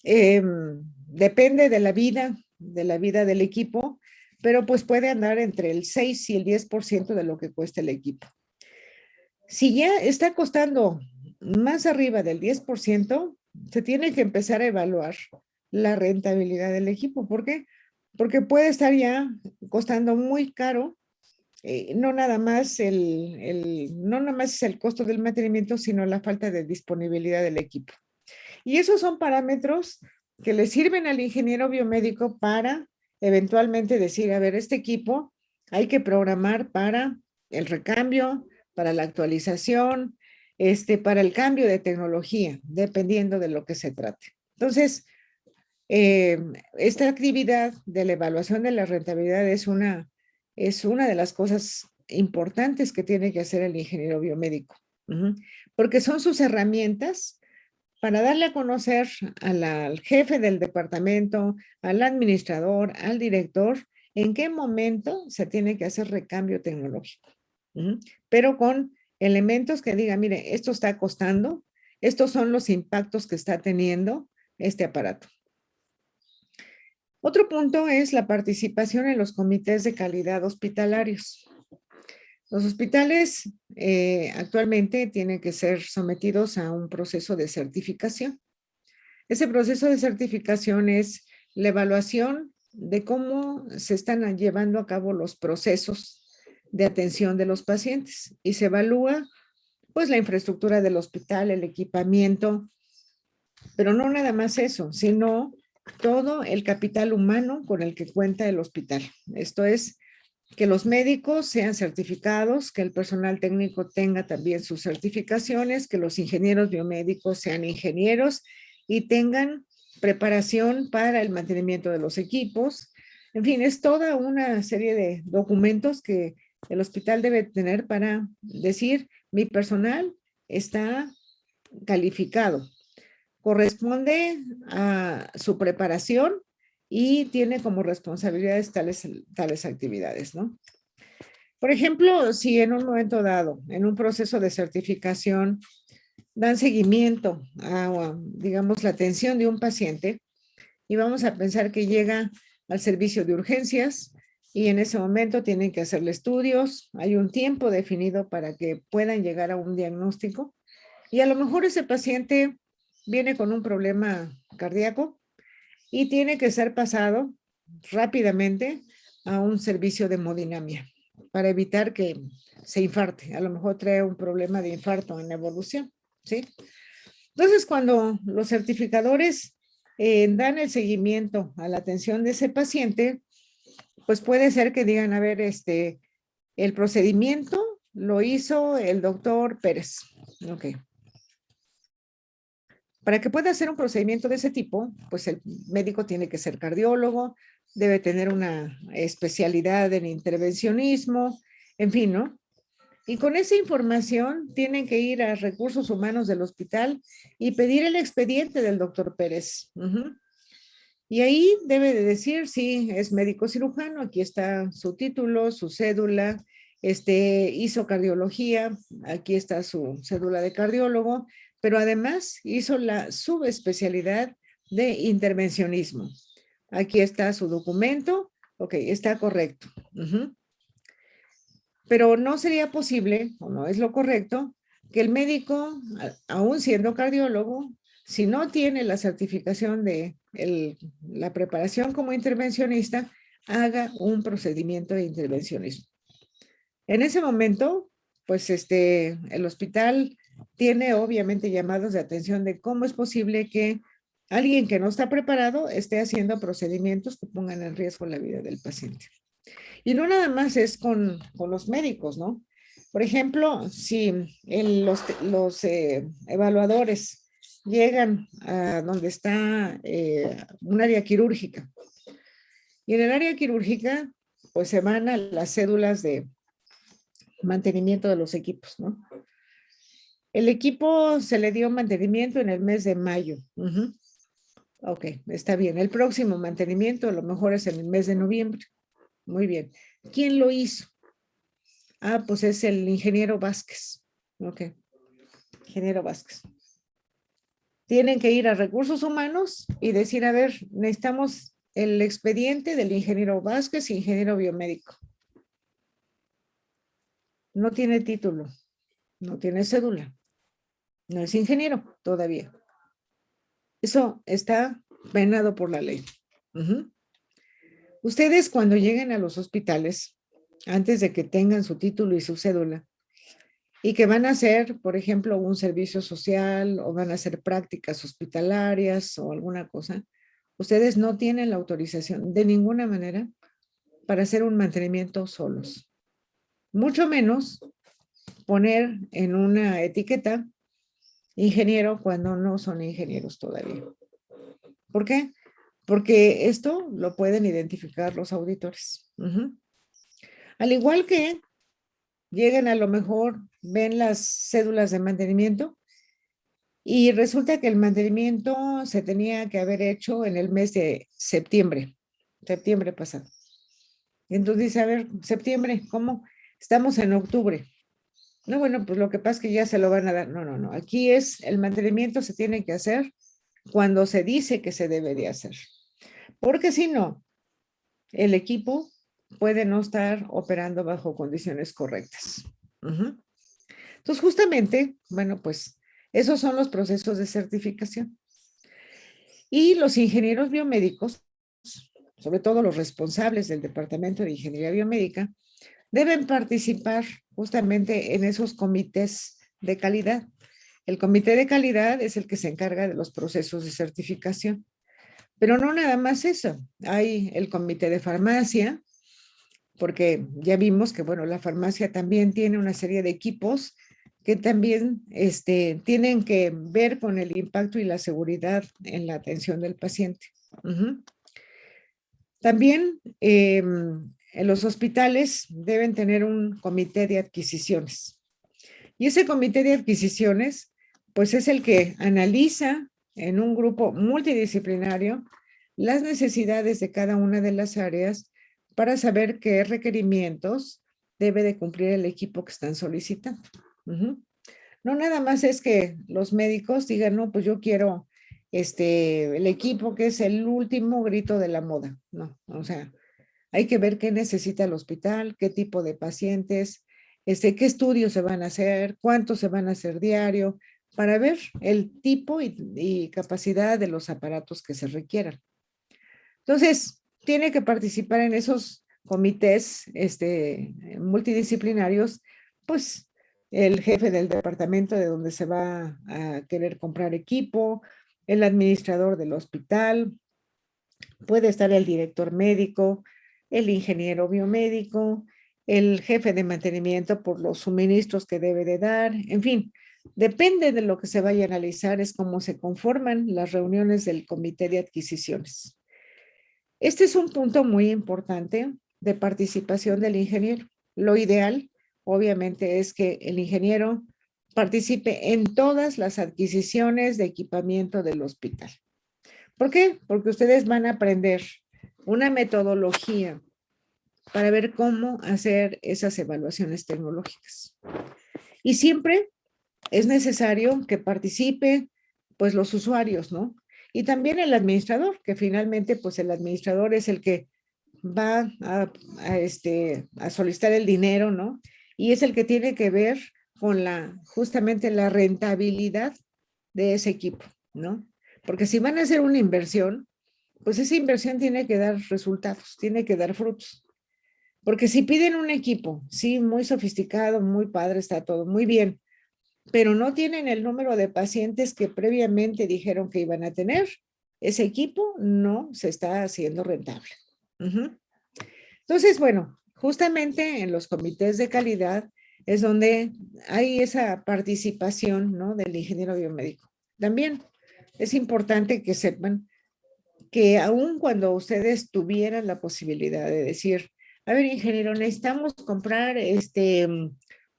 Speaker 1: Depende de la vida del equipo, pero pues puede andar entre el 6 y el 10% de lo que cuesta el equipo. Si ya está costando más arriba del 10%, se tiene que empezar a evaluar la rentabilidad del equipo. ¿Por qué? Porque puede estar ya costando muy caro, no nada más no nada más es el costo del mantenimiento, sino la falta de disponibilidad del equipo. Y esos son parámetros que le sirven al ingeniero biomédico para eventualmente decir, a ver, este equipo hay que programar para el recambio, para la actualización, para el cambio de tecnología, dependiendo de lo que se trate. Entonces, esta actividad de la evaluación de la rentabilidad es una de las cosas importantes que tiene que hacer el ingeniero biomédico, porque son sus herramientas para darle a conocer al jefe del departamento, al administrador, al director, en qué momento se tiene que hacer recambio tecnológico, pero con elementos que digan, mire, esto está costando, estos son los impactos que está teniendo este aparato. Otro punto es la participación en los comités de calidad hospitalarios. Los hospitales actualmente tienen que ser sometidos a un proceso de certificación. Ese proceso de certificación es la evaluación de cómo se están llevando a cabo los procesos de atención de los pacientes y se evalúa pues la infraestructura del hospital, el equipamiento, pero no nada más eso, sino todo el capital humano con el que cuenta el hospital. Esto es que los médicos sean certificados, que el personal técnico tenga también sus certificaciones, que los ingenieros biomédicos sean ingenieros y tengan preparación para el mantenimiento de los equipos. En fin, es toda una serie de documentos que el hospital debe tener para decir, mi personal está calificado, corresponde a su preparación y tiene como responsabilidades tales actividades, ¿no? Por ejemplo, si en un momento dado, en un proceso de certificación, dan seguimiento a, digamos, la atención de un paciente y vamos a pensar que llega al servicio de urgencias y en ese momento tienen que hacerle estudios, hay un tiempo definido para que puedan llegar a un diagnóstico y a lo mejor ese paciente viene con un problema cardíaco y tiene que ser pasado rápidamente a un servicio de hemodinamia para evitar que se infarte. A lo mejor trae un problema de infarto en evolución, ¿sí? Entonces, cuando los certificadores dan el seguimiento a la atención de ese paciente, pues puede ser que digan, a ver, el procedimiento lo hizo el doctor Pérez. Ok. Para que pueda hacer un procedimiento de ese tipo, pues el médico tiene que ser cardiólogo, debe tener una especialidad en intervencionismo, en fin, ¿no? Y con esa información tienen que ir a recursos humanos del hospital y pedir el expediente del doctor Pérez. Y ahí debe de decir si es médico cirujano, aquí está su título, su cédula, hizo cardiología, aquí está su cédula de cardiólogo, pero además hizo la subespecialidad de intervencionismo. Aquí está su documento, ok, está correcto. Pero no sería posible, o no es lo correcto, que el médico, aún siendo cardiólogo, si no tiene la certificación de la preparación como intervencionista, haga un procedimiento de intervencionismo. En ese momento, pues el hospital tiene obviamente llamados de atención de cómo es posible que alguien que no está preparado esté haciendo procedimientos que pongan en riesgo la vida del paciente. Y no nada más es con los médicos, ¿no? Por ejemplo, si los evaluadores llegan a donde está un área quirúrgica y en el área quirúrgica pues se van a las cédulas de mantenimiento de los equipos, ¿no? El equipo se le dio mantenimiento en el mes de mayo. Ok, está bien. El próximo mantenimiento a lo mejor es en el mes de noviembre. Muy bien. ¿Quién lo hizo? Ah, pues es el ingeniero Vázquez. Ok, ingeniero Vázquez. Tienen que ir a recursos humanos y decir, a ver, necesitamos el expediente del ingeniero Vázquez, ingeniero biomédico. No tiene título, no tiene cédula, no es ingeniero todavía. Eso está penado por la ley. Ustedes cuando lleguen a los hospitales, antes de que tengan su título y su cédula, y que van a hacer, por ejemplo, un servicio social o van a hacer prácticas hospitalarias o alguna cosa, ustedes no tienen la autorización de ninguna manera para hacer un mantenimiento solos. Mucho menos poner en una etiqueta ingeniero cuando no son ingenieros todavía. ¿Por qué? Porque esto lo pueden identificar los auditores. Al igual que llegan a lo mejor, ven las cédulas de mantenimiento y resulta que el mantenimiento se tenía que haber hecho en el mes de septiembre pasado. Entonces dice, a ver, septiembre, ¿cómo? Estamos en octubre. No, bueno, pues lo que pasa es que ya se lo van a dar. No, no, no. Aquí es el mantenimiento se tiene que hacer cuando se dice que se debe de hacer. Porque si no, el equipo puede no estar operando bajo condiciones correctas. Ujú. Entonces, justamente, bueno, pues esos son los procesos de certificación. Y los ingenieros biomédicos, sobre todo los responsables del Departamento de Ingeniería Biomédica, deben participar justamente en esos comités de calidad. El comité de calidad es el que se encarga de los procesos de certificación. Pero no nada más eso. Hay el comité de farmacia, porque ya vimos que, bueno, la farmacia también tiene una serie de equipos que también tienen que ver con el impacto y la seguridad en la atención del paciente. Uh-huh. También en los hospitales deben tener un comité de adquisiciones. Y ese comité de adquisiciones, pues es el que analiza en un grupo multidisciplinario las necesidades de cada una de las áreas para saber qué requerimientos debe de cumplir el equipo que están solicitando. Uh-huh. No nada más es que los médicos digan, no, pues yo quiero el equipo que es el último grito de la moda. No, o sea, hay que ver qué necesita el hospital, qué tipo de pacientes, qué estudios se van a hacer, cuántos se van a hacer diario, para ver el tipo y capacidad de los aparatos que se requieran. Entonces, tiene que participar en esos comités multidisciplinarios, pues el jefe del departamento de donde se va a querer comprar equipo, el administrador del hospital, puede estar el director médico, el ingeniero biomédico, el jefe de mantenimiento por los suministros que debe de dar, en fin, depende de lo que se vaya a analizar, es cómo se conforman las reuniones del comité de adquisiciones. Este es un punto muy importante de participación del ingeniero. Lo ideal, obviamente, es que el ingeniero participe en todas las adquisiciones de equipamiento del hospital. ¿Por qué? Porque ustedes van a aprender una metodología para ver cómo hacer esas evaluaciones tecnológicas. Y siempre es necesario que participe pues los usuarios, ¿no? Y también el administrador, que finalmente pues el administrador es el que va a solicitar el dinero, ¿no? Y es el que tiene que ver con justamente la rentabilidad de ese equipo, ¿no? Porque si van a hacer una inversión, pues esa inversión tiene que dar resultados, tiene que dar frutos. Porque si piden un equipo, sí, muy sofisticado, muy padre, está todo muy bien, pero no tienen el número de pacientes que previamente dijeron que iban a tener, ese equipo no se está haciendo rentable. Uh-huh. Entonces, bueno, justamente en los comités de calidad es donde hay esa participación, ¿no?, del ingeniero biomédico. También es importante que sepan que aun cuando ustedes tuvieran la posibilidad de decir, a ver, ingeniero, necesitamos comprar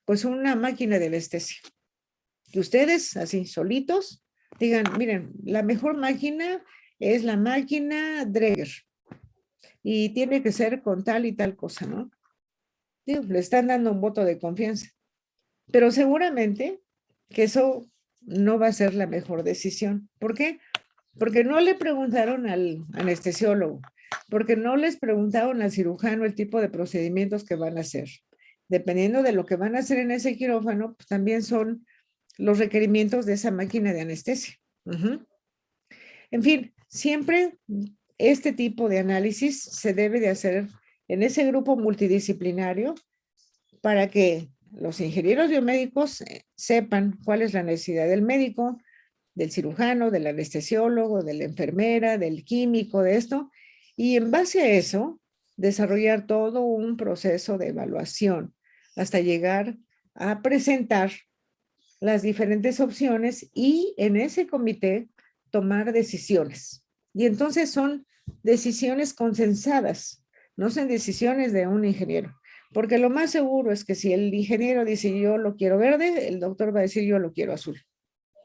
Speaker 1: pues una máquina de anestesia. Que ustedes, así, solitos, digan, miren, la mejor máquina es la máquina Dreger y tiene que ser con tal y tal cosa, ¿no? Digo, le están dando un voto de confianza, pero seguramente que eso no va a ser la mejor decisión. ¿Por qué? Porque no le preguntaron al anestesiólogo, porque no les preguntaron al cirujano el tipo de procedimientos que van a hacer. Dependiendo de lo que van a hacer en ese quirófano, pues también son los requerimientos de esa máquina de anestesia. Uh-huh. En fin, siempre este tipo de análisis se debe de hacer en ese grupo multidisciplinario para que los ingenieros biomédicos sepan cuál es la necesidad del médico, del cirujano, del anestesiólogo, de la enfermera, del químico, de esto, y en base a eso, desarrollar todo un proceso de evaluación hasta llegar a presentar las diferentes opciones y en ese comité tomar decisiones. Y entonces son decisiones consensadas, no son decisiones de un ingeniero. Porque lo más seguro es que si el ingeniero dice yo lo quiero verde, el doctor va a decir yo lo quiero azul.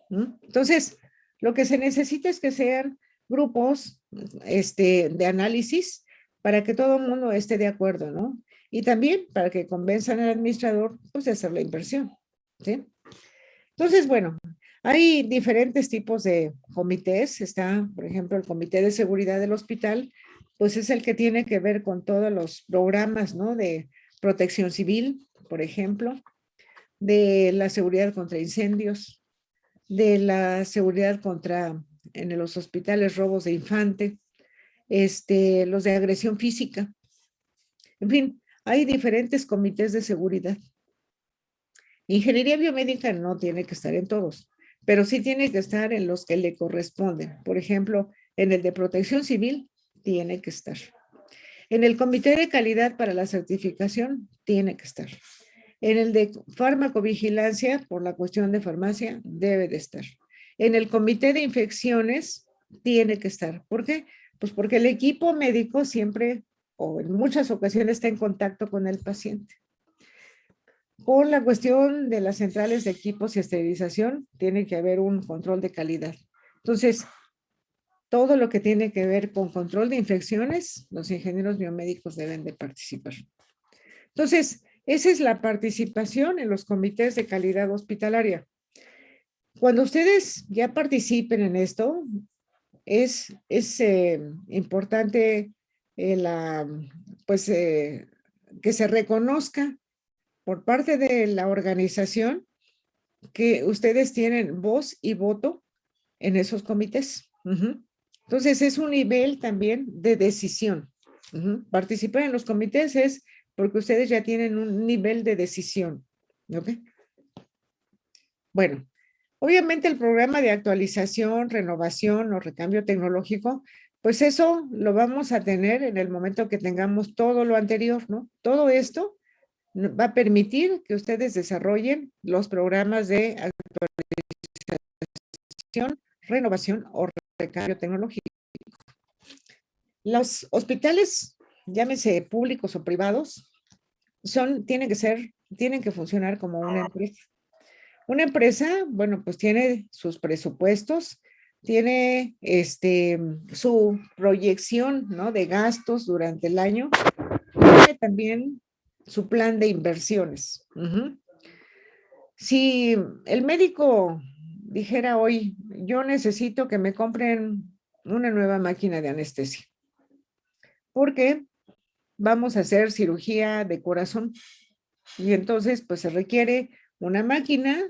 Speaker 1: ¿Mm? Entonces, lo que se necesita es que sean grupos de análisis para que todo el mundo esté de acuerdo, ¿no? Y también para que convenzan al administrador pues, de hacer la inversión. ¿sí? Entonces, bueno, hay diferentes tipos de comités. Está, por ejemplo, el Comité de Seguridad del Hospital, pues es el que tiene que ver con todos los programas, ¿no? De protección civil, por ejemplo, de la seguridad contra incendios, de la seguridad contra, en los hospitales, robos de infante, los de agresión física. En fin, hay diferentes comités de seguridad. Ingeniería biomédica no tiene que estar en todos, pero sí tiene que estar en los que le corresponden. Por ejemplo, en el de protección civil tiene que estar. En el comité de calidad para la certificación tiene que estar. En el de farmacovigilancia, por la cuestión de farmacia, debe de estar. En el comité de infecciones tiene que estar. ¿Por qué? Pues porque el equipo médico siempre o en muchas ocasiones está en contacto con el paciente. Por la cuestión de las centrales de equipos y esterilización, tiene que haber un control de calidad. Entonces, todo lo que tiene que ver con control de infecciones, los ingenieros biomédicos deben de participar. Entonces, esa es la participación en los comités de calidad hospitalaria. Cuando ustedes ya participen en esto, es importante que se reconozca por parte de la organización que ustedes tienen voz y voto en esos comités. Entonces, es un nivel también de decisión. Participar en los comités es porque ustedes ya tienen un nivel de decisión. ¿Ok? Bueno, obviamente el programa de actualización, renovación o recambio tecnológico, pues eso lo vamos a tener en el momento que tengamos todo lo anterior, ¿no? Todo esto va a permitir que ustedes desarrollen los programas de actualización, renovación o recambio tecnológico. Los hospitales, llámese públicos o privados, tienen que funcionar como una empresa. Una empresa, bueno, pues tiene sus presupuestos, tiene su proyección, ¿no? De gastos durante el año, tiene también su plan de inversiones. Si el médico dijera hoy, yo necesito que me compren una nueva máquina de anestesia, porque vamos a hacer cirugía de corazón y entonces pues se requiere una máquina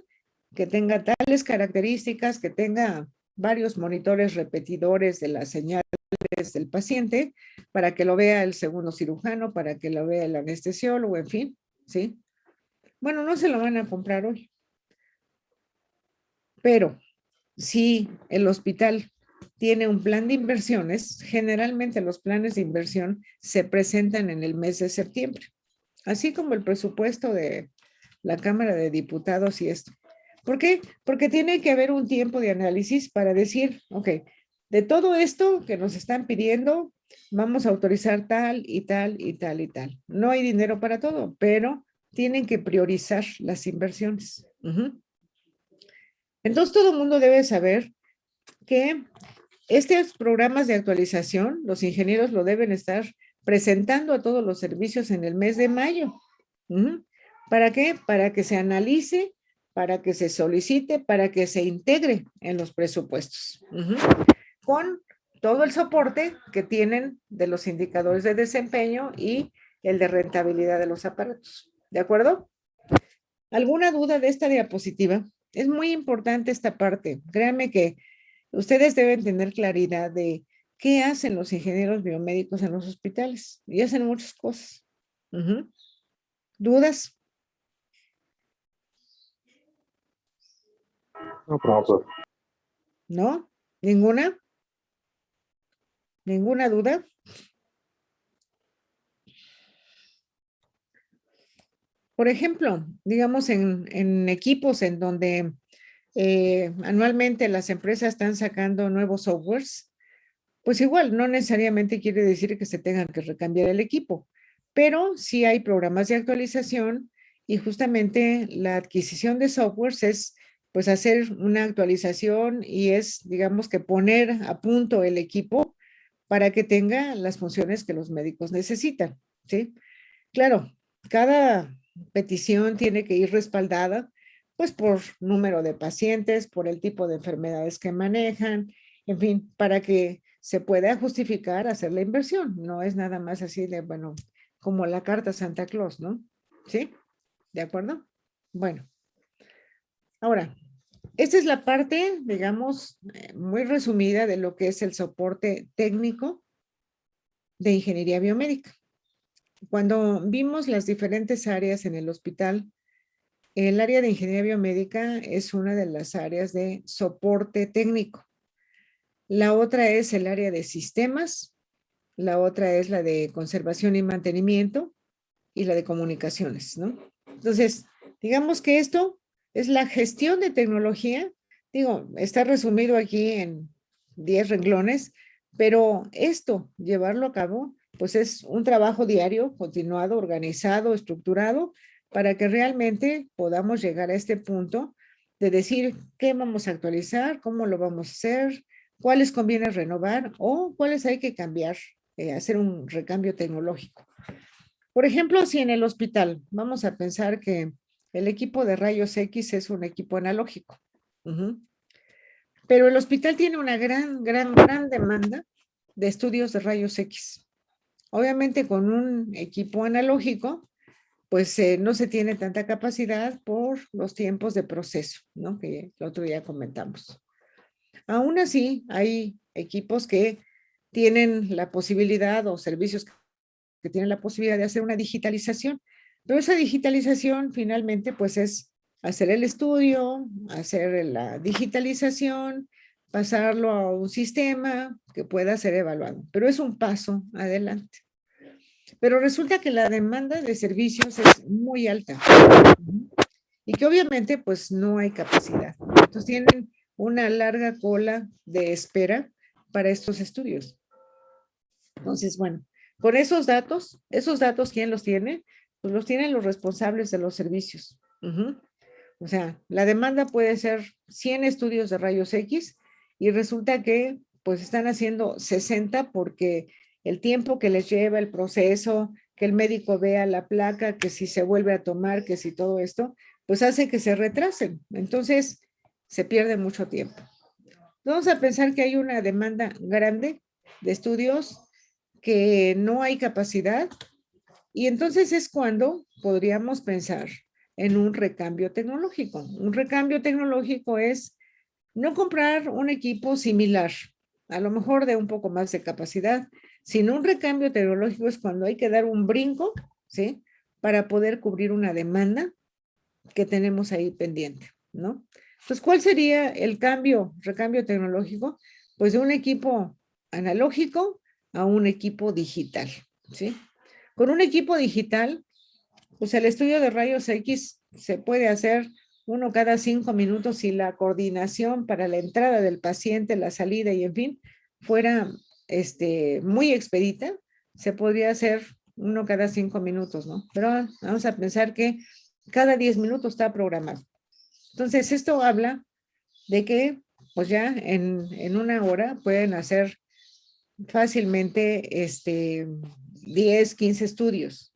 Speaker 1: que tenga tales características, que tenga varios monitores repetidores de las señales del paciente para que lo vea el segundo cirujano, para que lo vea el anestesiólogo, en fin, ¿sí? Bueno, no se lo van a comprar hoy, pero si el hospital tiene un plan de inversiones, generalmente los planes de inversión se presentan en el mes de septiembre, así como el presupuesto de la Cámara de Diputados y esto. ¿Por qué? Porque tiene que haber un tiempo de análisis para decir, ok, de todo esto que nos están pidiendo, vamos a autorizar tal y tal y tal y tal. No hay dinero para todo, pero tienen que priorizar las inversiones. Entonces, todo el mundo debe saber que estos programas de actualización, los ingenieros lo deben estar presentando a todos los servicios en el mes de mayo. ¿Para qué? Para que se analice, para que se solicite, para que se integre en los presupuestos. Con todo el soporte que tienen de los indicadores de desempeño y el de rentabilidad de los aparatos. ¿De acuerdo? ¿Alguna duda de esta diapositiva? Es muy importante esta parte. Créanme que ustedes deben tener claridad de qué hacen los ingenieros biomédicos en los hospitales. Y hacen muchas cosas. ¿Dudas?
Speaker 2: No, profesor.
Speaker 1: ¿No? ¿Ninguna? ¿Ninguna duda? Por ejemplo, digamos en equipos en donde anualmente las empresas están sacando nuevos softwares, pues igual, no necesariamente quiere decir que se tengan que recambiar el equipo, pero sí hay programas de actualización y justamente la adquisición de softwares es pues hacer una actualización y es, digamos que poner a punto el equipo para que tenga las funciones que los médicos necesitan, ¿sí? Claro, cada petición tiene que ir respaldada pues por número de pacientes, por el tipo de enfermedades que manejan, en fin, para que se pueda justificar hacer la inversión. No es nada más así de, bueno, como la carta Santa Claus, ¿no? ¿Sí? ¿De acuerdo? Bueno, ahora, esta es la parte, digamos, muy resumida de lo que es el soporte técnico de ingeniería biomédica. Cuando vimos las diferentes áreas en el hospital, el área de ingeniería biomédica es una de las áreas de soporte técnico. La otra es el área de sistemas, la otra es la de conservación y mantenimiento y la de comunicaciones, ¿no? Entonces, digamos que esto es la gestión de tecnología. Digo, está resumido aquí en 10 renglones, pero esto, llevarlo a cabo, pues es un trabajo diario, continuado, organizado, estructurado, para que realmente podamos llegar a este punto de decir qué vamos a actualizar, cómo lo vamos a hacer, cuáles conviene renovar o cuáles hay que cambiar, hacer un recambio tecnológico. Por ejemplo, si en el hospital vamos a pensar que el equipo de rayos X es un equipo analógico, pero el hospital tiene una gran demanda de estudios de rayos X. Obviamente con un equipo analógico, pues no se tiene tanta capacidad por los tiempos de proceso, ¿no? Que el otro día comentamos. Aún así, hay equipos que tienen la posibilidad o servicios que tienen la posibilidad de hacer una digitalización. Pero esa digitalización finalmente pues es hacer el estudio, hacer la digitalización, pasarlo a un sistema que pueda ser evaluado. Pero es un paso adelante. Pero resulta que la demanda de servicios es muy alta y que obviamente pues no hay capacidad. Entonces tienen una larga cola de espera para estos estudios. Entonces, bueno, con esos datos, ¿quién los tiene? Pues los tienen los responsables de los servicios. O sea, la demanda puede ser 100 estudios de rayos X y resulta que pues están haciendo 60 porque el tiempo que les lleva el proceso, que el médico vea la placa, que si se vuelve a tomar, que si todo esto, pues hace que se retrasen. Entonces, se pierde mucho tiempo. Vamos a pensar que hay una demanda grande de estudios, que no hay capacidad, y entonces es cuando podríamos pensar en un recambio tecnológico. Un recambio tecnológico es no comprar un equipo similar, a lo mejor de un poco más de capacidad, sino un recambio tecnológico es cuando hay que dar un brinco, ¿sí? Para poder cubrir una demanda que tenemos ahí pendiente, ¿no? Entonces, ¿cuál sería el recambio tecnológico? Pues de un equipo analógico a un equipo digital, ¿sí? Con un equipo digital, pues el estudio de rayos X se puede hacer uno cada 5 minutos si la coordinación para la entrada del paciente, la salida y en fin, fuera muy expedita, se podría hacer uno cada 5 minutos, ¿no? Pero vamos a pensar que cada 10 minutos está programado. Entonces, esto habla de que, pues ya en una hora pueden hacer fácilmente 10, 15 estudios.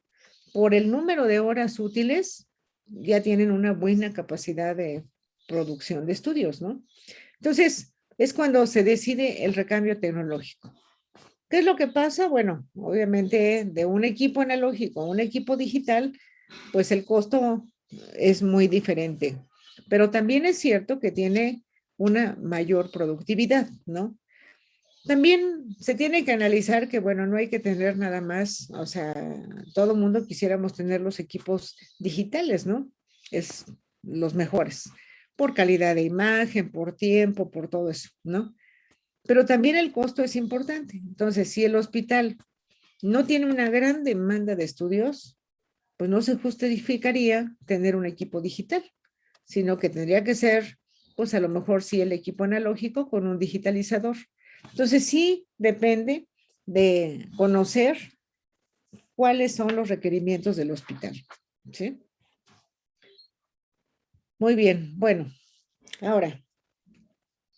Speaker 1: Por el número de horas útiles, ya tienen una buena capacidad de producción de estudios, ¿no? Entonces, es cuando se decide el recambio tecnológico. ¿Qué es lo que pasa? Bueno, obviamente de un equipo analógico a un equipo digital, pues el costo es muy diferente, pero también es cierto que tiene una mayor productividad, ¿no? También se tiene que analizar que, bueno, no hay que tener nada más, o sea, todo el mundo quisiéramos tener los equipos digitales, ¿no? Es los mejores, por calidad de imagen, por tiempo, por todo eso, ¿no? Pero también el costo es importante. Entonces, si el hospital no tiene una gran demanda de estudios, pues no se justificaría tener un equipo digital, sino que tendría que ser, pues a lo mejor sí el equipo analógico con un digitalizador. Entonces sí depende de conocer cuáles son los requerimientos del hospital. ¿Sí? Muy bien, bueno, ahora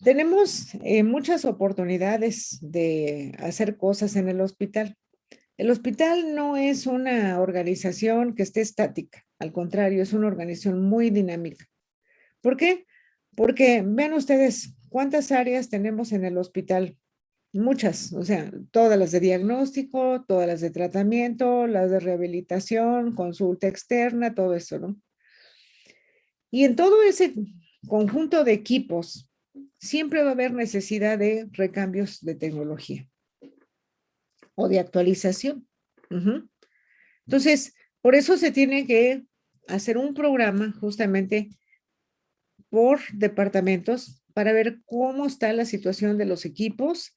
Speaker 1: tenemos muchas oportunidades de hacer cosas en el hospital. El hospital no es una organización que esté estática, al contrario, es una organización muy dinámica. ¿Por qué? Porque vean ustedes cuántas áreas tenemos en el hospital. Muchas, o sea, todas las de diagnóstico, todas las de tratamiento, las de rehabilitación, consulta externa, todo eso, ¿no? Y en todo ese conjunto de equipos, siempre va a haber necesidad de recambios de tecnología o de actualización. Entonces, por eso se tiene que hacer un programa justamente por departamentos para ver cómo está la situación de los equipos,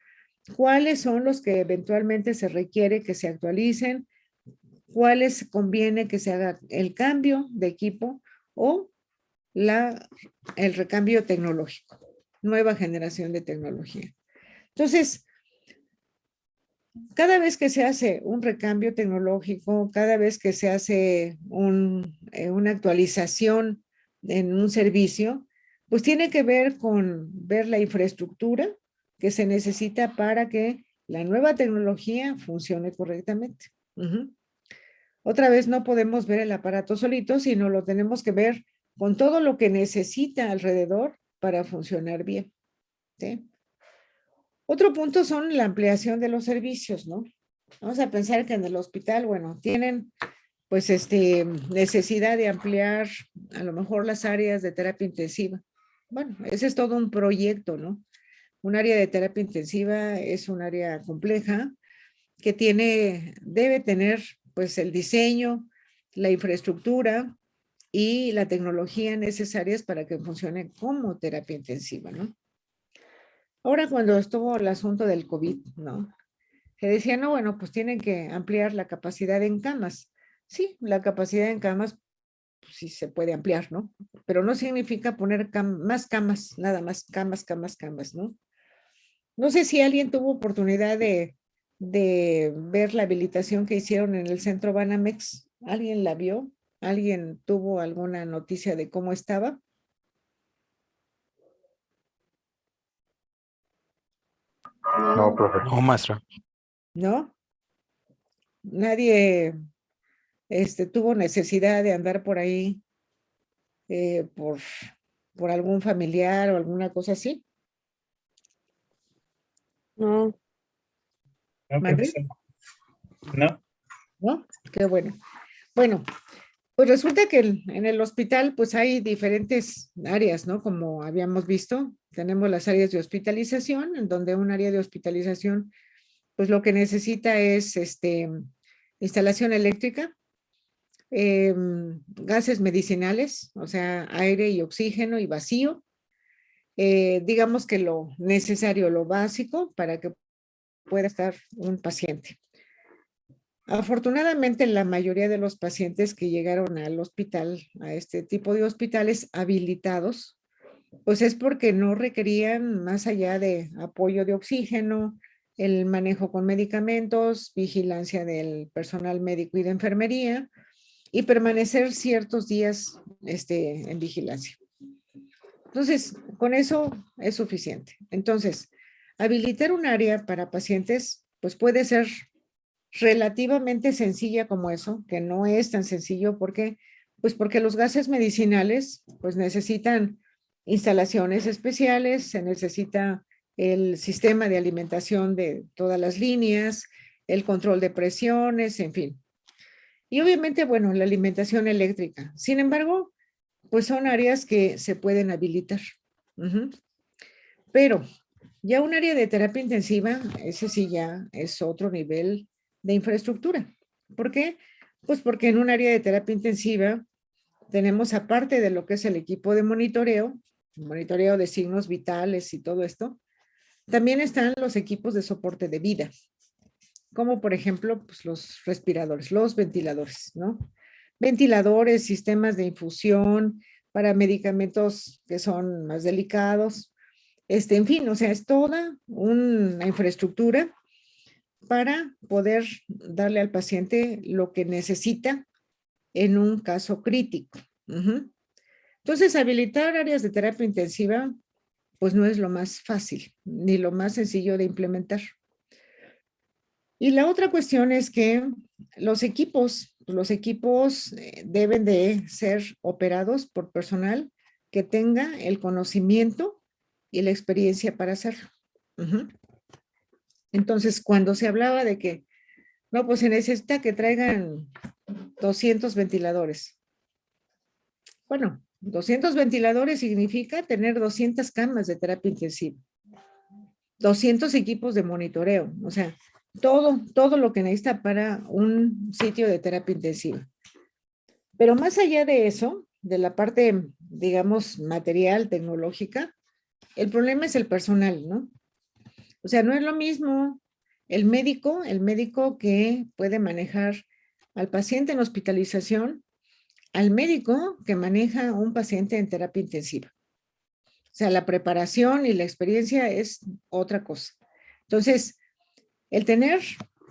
Speaker 1: cuáles son los que eventualmente se requiere que se actualicen, cuáles conviene que se haga el cambio de equipo o el recambio tecnológico, nueva generación de tecnología. Entonces, cada vez que se hace un recambio tecnológico, cada vez que se hace una actualización en un servicio, pues tiene que ver con ver la infraestructura que se necesita para que la nueva tecnología funcione correctamente. Otra vez no podemos ver el aparato solito, sino lo tenemos que ver con todo lo que necesita alrededor para funcionar bien. ¿Sí? Otro punto son la ampliación de los servicios, ¿no? Vamos a pensar que en el hospital, bueno, tienen pues necesidad de ampliar a lo mejor las áreas de terapia intensiva. Bueno, ese es todo un proyecto, ¿no? Un área de terapia intensiva es un área compleja que debe tener pues el diseño, la infraestructura y la tecnología necesarias para que funcione como terapia intensiva, ¿no? Ahora cuando estuvo el asunto del COVID, ¿no? Se decía, no, bueno, pues tienen que ampliar la capacidad en camas. Sí, la capacidad en camas pues, sí se puede ampliar, ¿no? Pero no significa poner más camas, nada más, camas, ¿no? No sé si alguien tuvo oportunidad de ver la habilitación que hicieron en el centro Banamex. ¿Alguien la vio? ¿Alguien tuvo alguna noticia de cómo estaba?
Speaker 3: No, profe.
Speaker 4: No, maestra.
Speaker 1: ¿No? Nadie tuvo necesidad de andar por ahí eh, por, por algún familiar o alguna cosa así.
Speaker 5: No.
Speaker 6: No,
Speaker 1: ¿Mande?
Speaker 6: profesor. No.
Speaker 1: ¿No? Qué bueno. Bueno, pues resulta que en el hospital pues hay diferentes áreas, ¿no? Como habíamos visto, tenemos las áreas de hospitalización, en donde un área de hospitalización pues lo que necesita es instalación eléctrica, gases medicinales, o sea, aire y oxígeno y vacío, digamos que lo necesario, lo básico para que pueda estar un paciente. Afortunadamente, la mayoría de los pacientes que llegaron al hospital, a este tipo de hospitales habilitados, pues es porque no requerían más allá de apoyo de oxígeno, el manejo con medicamentos, vigilancia del personal médico y de enfermería y permanecer ciertos días en vigilancia. Entonces, con eso es suficiente. Entonces, habilitar un área para pacientes, pues puede ser relativamente sencilla como eso, que no es tan sencillo porque, pues porque los gases medicinales, pues necesitan instalaciones especiales, se necesita el sistema de alimentación de todas las líneas, el control de presiones, en fin. Y obviamente, bueno, la alimentación eléctrica. Sin embargo, pues son áreas que se pueden habilitar. Pero ya un área de terapia intensiva, ese sí ya es otro nivel de infraestructura. ¿Por qué? Pues porque en un área de terapia intensiva tenemos, aparte de lo que es el equipo de monitoreo de signos vitales y todo esto, también están los equipos de soporte de vida, como por ejemplo pues los respiradores, los ventiladores, ¿no? Ventiladores, sistemas de infusión para medicamentos que son más delicados, en fin, o sea, es toda una infraestructura para poder darle al paciente lo que necesita en un caso crítico. Entonces, habilitar áreas de terapia intensiva, pues no es lo más fácil ni lo más sencillo de implementar. Y la otra cuestión es que los equipos deben de ser operados por personal que tenga el conocimiento y la experiencia para hacerlo. Entonces, cuando se hablaba de que, no, pues se necesita que traigan 200 ventiladores. Bueno, 200 ventiladores significa tener 200 camas de terapia intensiva, 200 equipos de monitoreo, o sea, todo lo que necesita para un sitio de terapia intensiva. Pero más allá de eso, de la parte, digamos, material, tecnológica, el problema es el personal, ¿no? O sea, no es lo mismo el médico que puede manejar al paciente en hospitalización, al médico que maneja un paciente en terapia intensiva. O sea, la preparación y la experiencia es otra cosa. Entonces, el tener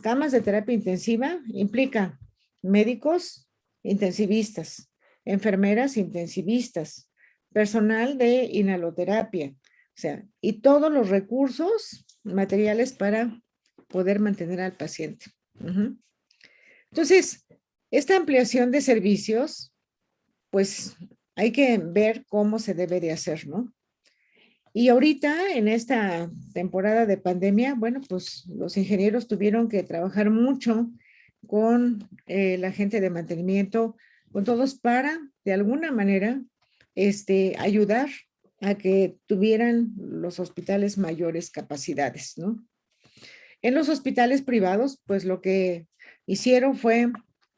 Speaker 1: camas de terapia intensiva implica médicos intensivistas, enfermeras intensivistas, personal de inhaloterapia, o sea, y todos los recursos materiales para poder mantener al paciente. Entonces, esta ampliación de servicios, pues hay que ver cómo se debe de hacer, ¿no? Y ahorita, en esta temporada de pandemia, bueno, pues los ingenieros tuvieron que trabajar mucho con la gente de mantenimiento, con todos para, de alguna manera, ayudar a que tuvieran los hospitales mayores capacidades, ¿no? En los hospitales privados, pues lo que hicieron fue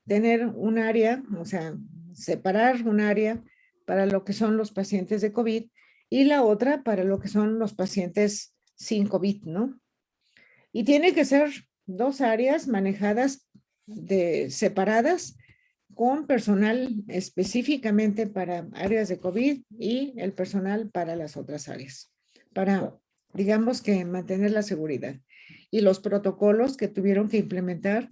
Speaker 1: tener un área, o sea, separar un área para lo que son los pacientes de COVID y la otra para lo que son los pacientes sin COVID, ¿no? Y tiene que ser dos áreas manejadas separadas con personal específicamente para áreas de COVID y el personal para las otras áreas, para, digamos que mantener la seguridad. Y los protocolos que tuvieron que implementar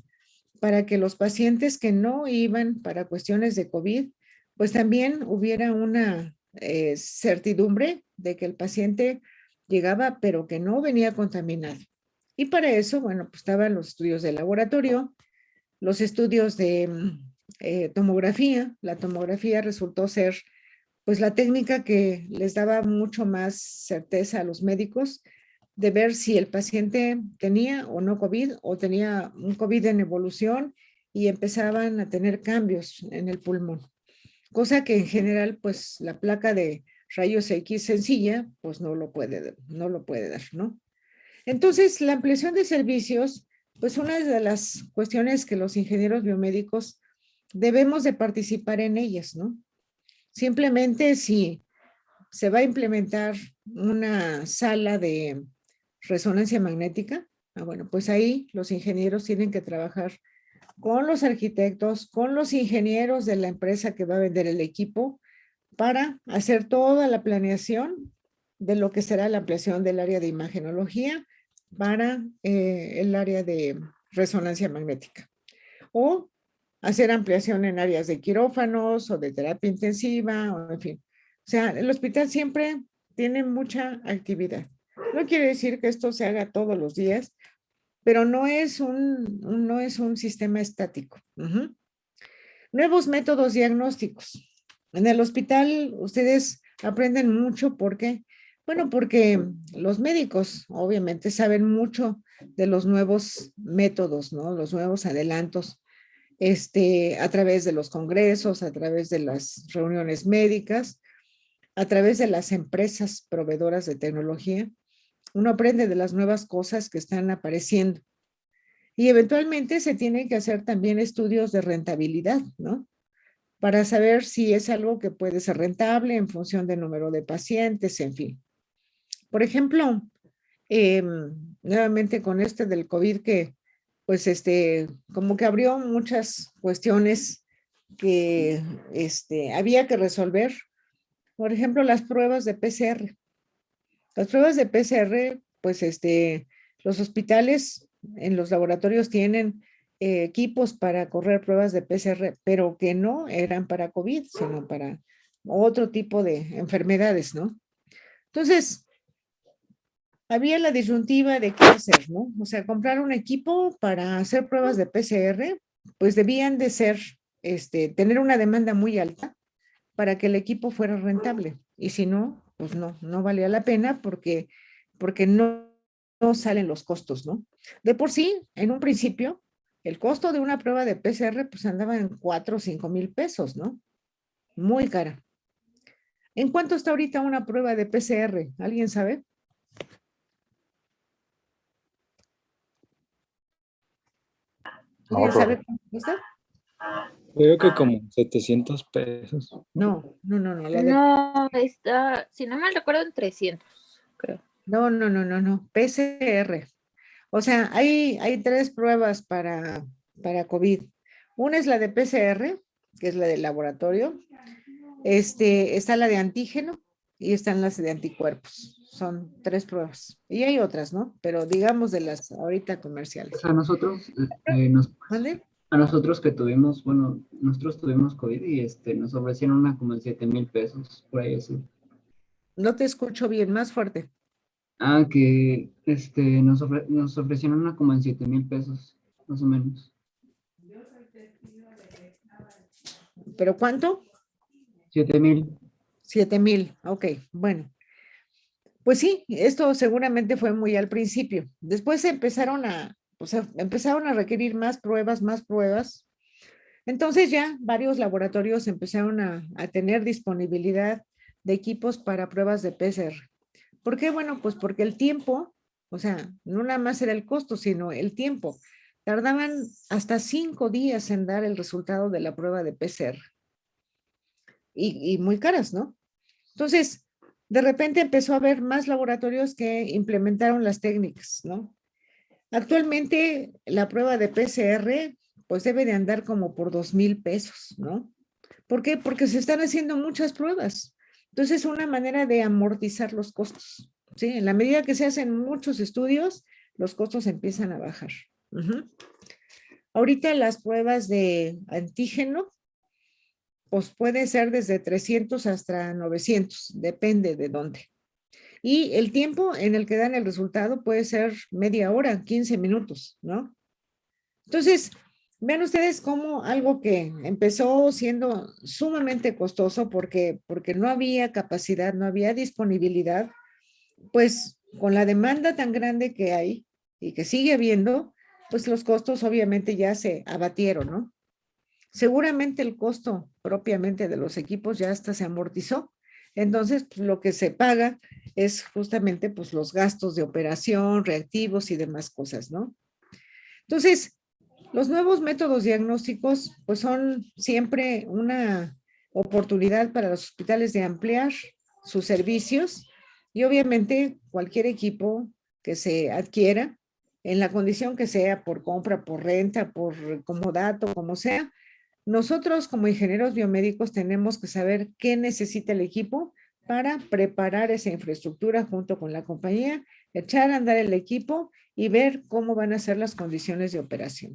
Speaker 1: para que los pacientes que no iban para cuestiones de COVID, pues también hubiera una certidumbre de que el paciente llegaba, pero que no venía contaminado. Y para eso, bueno, pues estaban los estudios de laboratorio, los estudios de tomografía. La tomografía resultó ser, pues, la técnica que les daba mucho más certeza a los médicos de ver si el paciente tenía o no COVID o tenía un COVID en evolución y empezaban a tener cambios en el pulmón. Cosa que en general, pues la placa de rayos X sencilla, pues no lo puede dar, ¿no? Entonces, la ampliación de servicios, pues una de las cuestiones que los ingenieros biomédicos debemos de participar en ellas, ¿no? Simplemente si se va a implementar una sala de resonancia magnética, bueno, pues ahí los ingenieros tienen que trabajar con los arquitectos, con los ingenieros de la empresa que va a vender el equipo para hacer toda la planeación de lo que será la ampliación del área de imagenología para el área de resonancia magnética. O hacer ampliación en áreas de quirófanos o de terapia intensiva, o en fin. O sea, el hospital siempre tiene mucha actividad. No quiere decir que esto se haga todos los días, pero no es un sistema estático. Nuevos métodos diagnósticos. En el hospital ustedes aprenden mucho porque, bueno, porque los médicos obviamente saben mucho de los nuevos métodos, ¿no? Los nuevos adelantos, a través de los congresos, a través de las reuniones médicas, a través de las empresas proveedoras de tecnología. Uno aprende de las nuevas cosas que están apareciendo. Y eventualmente se tienen que hacer también estudios de rentabilidad, ¿no? Para saber si es algo que puede ser rentable en función del número de pacientes, en fin. Por ejemplo, nuevamente con del COVID que, pues, como que abrió muchas cuestiones que, había que resolver. Por ejemplo, las pruebas de PCR. Las pruebas de PCR, pues, los hospitales en los laboratorios tienen equipos para correr pruebas de PCR, pero que no eran para COVID, sino para otro tipo de enfermedades, ¿no? Entonces, había la disyuntiva de qué hacer, ¿no? O sea, comprar un equipo para hacer pruebas de PCR, pues debían de ser, tener una demanda muy alta para que el equipo fuera rentable. Y si no, pues no valía la pena porque no salen los costos, ¿no? De por sí, en un principio, el costo de una prueba de PCR pues andaba en 4 o 5 mil pesos, ¿no? Muy cara. ¿En cuánto está ahorita una prueba de PCR? ¿Alguien sabe?
Speaker 3: No,
Speaker 1: ¿Alguien sabe
Speaker 3: profe.
Speaker 1: cuánto cuesta?
Speaker 4: Creo que como 700 pesos.
Speaker 1: No.
Speaker 5: No, está, si no mal recuerdo, en 300, creo.
Speaker 1: No. PCR. O sea, hay 3 pruebas para COVID. Una es la de PCR, que es la del laboratorio. Está la de antígeno y están las de anticuerpos. Son 3 pruebas. Y hay otras, ¿no? Pero digamos de las ahorita comerciales.
Speaker 7: O sea, nosotros,
Speaker 1: ¿Mande?
Speaker 7: a nosotros que tuvimos, bueno, nosotros tuvimos COVID y nos ofrecieron una como en 7,000 pesos, por ahí así.
Speaker 1: No te escucho bien, más fuerte.
Speaker 7: Ah, que nos ofrecieron una como en 7,000 pesos, más o menos.
Speaker 1: ¿Pero cuánto?
Speaker 7: 7,000.
Speaker 1: 7,000. Ok, bueno. Pues sí, esto seguramente fue muy al principio. Después empezaron a requerir más pruebas. Entonces ya varios laboratorios empezaron a tener disponibilidad de equipos para pruebas de PCR. ¿Por qué? Bueno, pues porque el tiempo, o sea, no nada más era el costo, sino el tiempo. Tardaban hasta 5 días en dar el resultado de la prueba de PCR. Y muy caras, ¿no? Entonces, de repente empezó a haber más laboratorios que implementaron las técnicas, ¿no? Actualmente la prueba de PCR pues debe de andar como por 2,000 pesos, ¿no? ¿Por qué? Porque se están haciendo muchas pruebas. Entonces es una manera de amortizar los costos, ¿sí? En la medida que se hacen muchos estudios, los costos empiezan a bajar. Ahorita las pruebas de antígeno pues puede ser desde 300 hasta 900, depende de dónde. Y el tiempo en el que dan el resultado puede ser media hora, 15 minutos, ¿no? Entonces, vean ustedes cómo algo que empezó siendo sumamente costoso porque no había capacidad, no había disponibilidad, pues con la demanda tan grande que hay y que sigue habiendo, pues los costos obviamente ya se abatieron, ¿no? Seguramente el costo propiamente de los equipos ya hasta se amortizó. Entonces, pues, lo que se paga es justamente pues los gastos de operación, reactivos y demás cosas, ¿no? Entonces, los nuevos métodos diagnósticos pues son siempre una oportunidad para los hospitales de ampliar sus servicios y obviamente cualquier equipo que se adquiera en la condición que sea por compra, por renta, por comodato, como sea, nosotros como ingenieros biomédicos tenemos que saber qué necesita el equipo para preparar esa infraestructura junto con la compañía, echar a andar el equipo y ver cómo van a ser las condiciones de operación.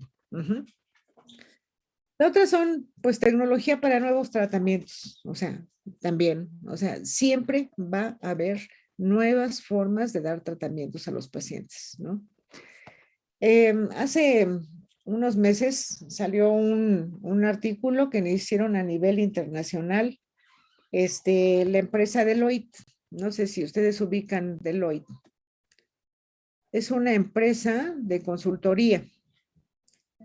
Speaker 1: La otra son, pues, tecnología para nuevos tratamientos, o sea, también, o sea, siempre va a haber nuevas formas de dar tratamientos a los pacientes, ¿no? Hace unos meses salió un artículo que hicieron a nivel internacional, la empresa Deloitte, no sé si ustedes ubican Deloitte. Es una empresa de consultoría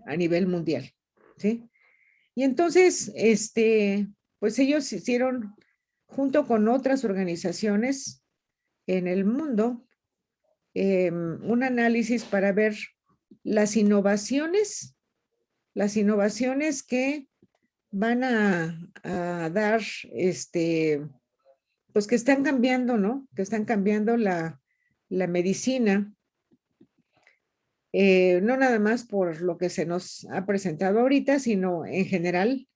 Speaker 1: a nivel mundial, ¿sí? Y entonces, pues ellos hicieron, junto con otras organizaciones en el mundo, un análisis para ver las innovaciones que van a dar, pues que están cambiando, ¿no? Que están cambiando la medicina, no nada más por lo que se nos ha presentado ahorita, sino en general,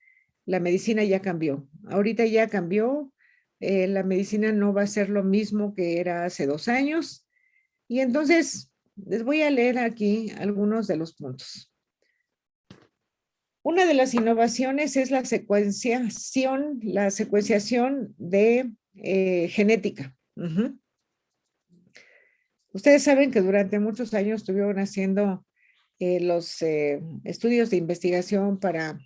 Speaker 1: la medicina ya cambió. Ahorita ya cambió, la medicina no va a ser lo mismo que era hace 2 años. Y entonces, les voy a leer aquí algunos de los puntos. Una de las innovaciones es la secuenciación de genética. Ustedes saben que durante muchos años estuvieron haciendo los estudios de investigación para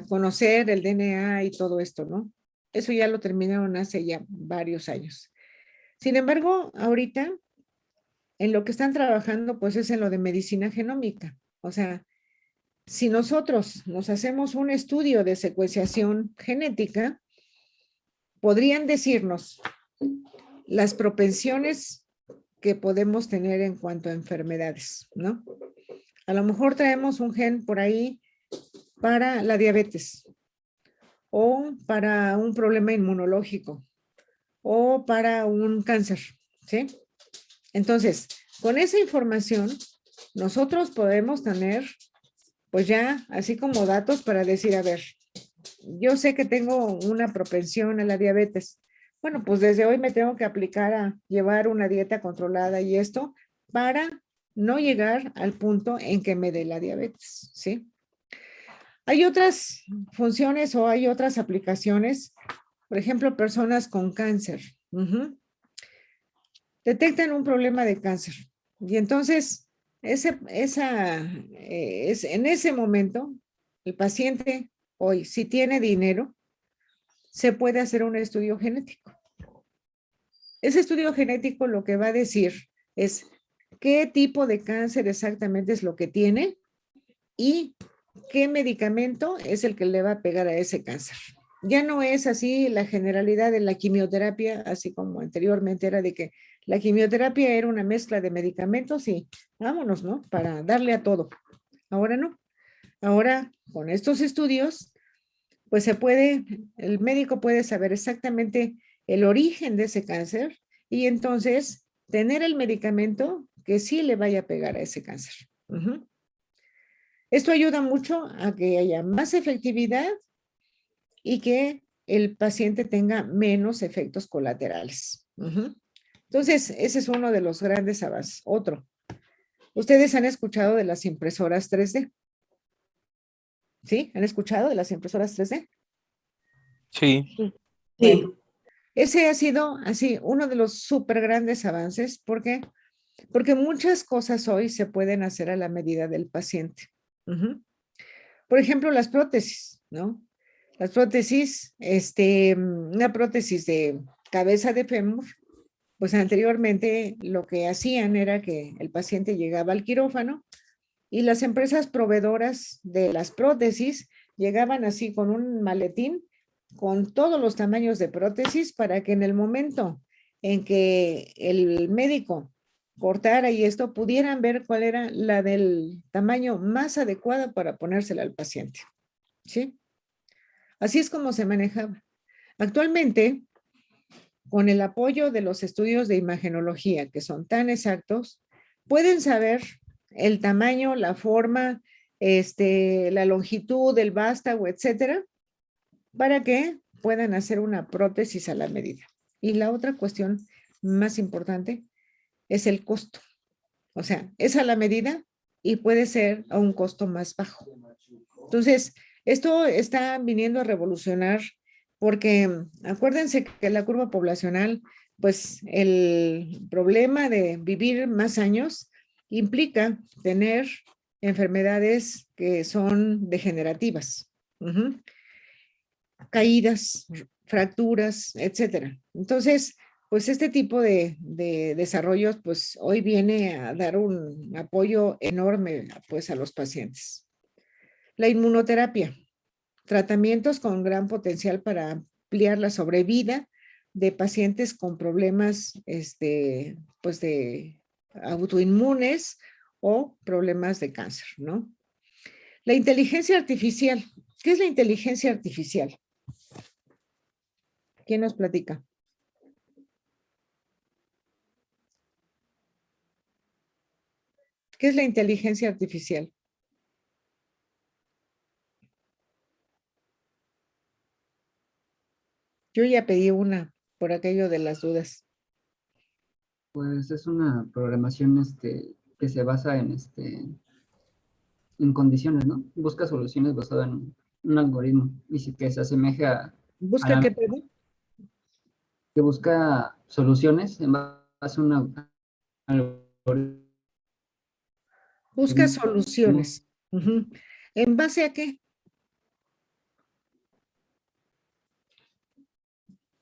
Speaker 1: conocer el DNA y todo esto, ¿no? Eso ya lo terminaron hace ya varios años. Sin embargo, ahorita en lo que están trabajando, pues es en lo de medicina genómica. O sea, si nosotros nos hacemos un estudio de secuenciación genética, podrían decirnos las propensiones que podemos tener en cuanto a enfermedades, ¿no? A lo mejor traemos un gen por ahí para la diabetes o para un problema inmunológico o para un cáncer, ¿sí? Entonces, con esa información, nosotros podemos tener, pues ya, así como datos para decir, a ver, yo sé que tengo una propensión a la diabetes. Bueno, pues desde hoy me tengo que aplicar a llevar una dieta controlada y esto para no llegar al punto en que me dé la diabetes, ¿sí? Hay otras funciones o hay otras aplicaciones, por ejemplo, personas con cáncer. Detectan un problema de cáncer y entonces en ese momento el paciente hoy, si tiene dinero, se puede hacer un estudio genético. Ese estudio genético lo que va a decir es qué tipo de cáncer exactamente es lo que tiene y qué medicamento es el que le va a pegar a ese cáncer. Ya no es así la generalidad de la quimioterapia, así como anteriormente era de que la quimioterapia era una mezcla de medicamentos y vámonos, ¿no? Para darle a todo. Ahora no. Ahora, con estos estudios, pues el médico puede saber exactamente el origen de ese cáncer y entonces tener el medicamento que sí le vaya a pegar a ese cáncer. Esto ayuda mucho a que haya más efectividad y que el paciente tenga menos efectos colaterales. Entonces, ese es uno de los grandes avances. Otro, ¿ustedes han escuchado de las impresoras 3D? ¿Sí? ¿Han escuchado de las impresoras 3D?
Speaker 2: Sí.
Speaker 1: Bueno, ese ha sido así uno de los súper grandes avances. ¿Por qué? Porque muchas cosas hoy se pueden hacer a la medida del paciente. Por ejemplo, las prótesis, ¿no? Las prótesis, una prótesis de cabeza de fémur, pues anteriormente lo que hacían era que el paciente llegaba al quirófano y las empresas proveedoras de las prótesis llegaban así con un maletín con todos los tamaños de prótesis para que en el momento en que el médico cortara y esto pudieran ver cuál era la del tamaño más adecuado para ponérsela al paciente. ¿Sí? Así es como se manejaba. Actualmente, con el apoyo de los estudios de imagenología, que son tan exactos, pueden saber el tamaño, la forma, la longitud, el vástago, etcétera, para que puedan hacer una prótesis a la medida. Y la otra cuestión más importante es el costo. O sea, es a la medida y puede ser a un costo más bajo. Entonces, esto está viniendo a revolucionar porque acuérdense que la curva poblacional, pues el problema de vivir más años implica tener enfermedades que son degenerativas, caídas, fracturas, etcétera. Entonces, pues este tipo de desarrollos, pues hoy viene a dar un apoyo enorme, pues a los pacientes. La inmunoterapia, tratamientos con gran potencial para ampliar la sobrevida de pacientes con problemas, pues de autoinmunes o problemas de cáncer, ¿no? La inteligencia artificial. ¿Qué es la inteligencia artificial? ¿Quién nos platica? ¿Qué es la inteligencia artificial? Yo ya pedí una por aquello de las dudas.
Speaker 7: Pues es una programación que se basa en condiciones, ¿no? Busca soluciones basadas en un algoritmo y que se asemeja a
Speaker 1: ¿Busca
Speaker 7: la
Speaker 1: qué, perdón?
Speaker 7: que busca soluciones en base a un algoritmo.
Speaker 1: Busca soluciones. ¿En base a qué?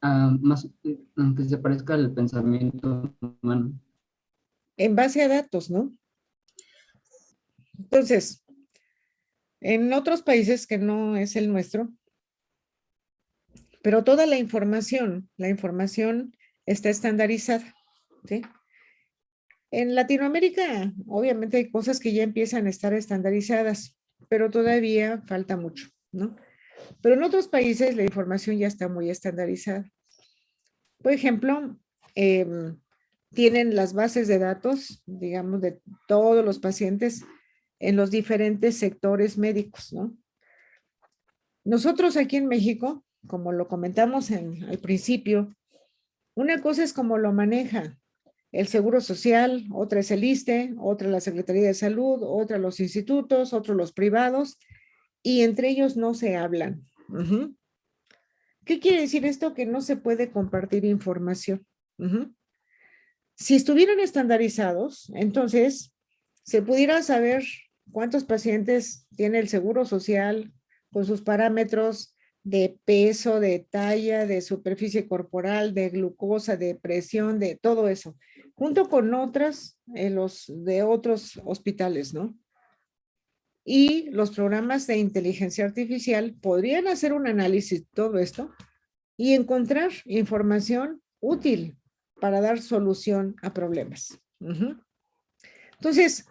Speaker 7: más, aunque se parezca al pensamiento humano.
Speaker 1: En base a datos, ¿no? Entonces, en otros países que no es el nuestro, pero toda la información está estandarizada, ¿sí? En Latinoamérica, obviamente hay cosas que ya empiezan a estar estandarizadas, pero todavía falta mucho, ¿no? Pero en otros países la información ya está muy estandarizada. Por ejemplo, tienen las bases de datos, digamos, de todos los pacientes en los diferentes sectores médicos, ¿no? Nosotros aquí en México, como lo comentamos al principio, una cosa es cómo lo maneja el Seguro Social, otra es el ISSSTE, otra la Secretaría de Salud, otra los institutos, otros los privados, y entre ellos no se hablan. Uh-huh. ¿Qué quiere decir esto? Que no se puede compartir información. Uh-huh. Si estuvieran estandarizados, entonces se pudiera saber cuántos pacientes tiene el Seguro Social con sus parámetros de peso, de talla, de superficie corporal, de glucosa, de presión, de todo eso, junto con otras de otros hospitales, ¿no? Y los programas de inteligencia artificial podrían hacer un análisis de todo esto y encontrar información útil para dar solución a problemas. Uh-huh. Entonces,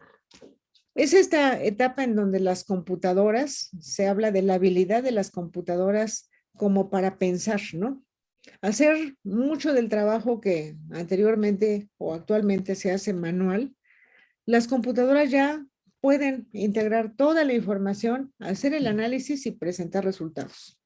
Speaker 1: es esta etapa en donde las computadoras, se habla de la habilidad de las computadoras como para pensar, ¿no? Hacer mucho del trabajo que anteriormente o actualmente se hace manual, las computadoras ya pueden integrar toda la información, hacer el análisis y presentar resultados.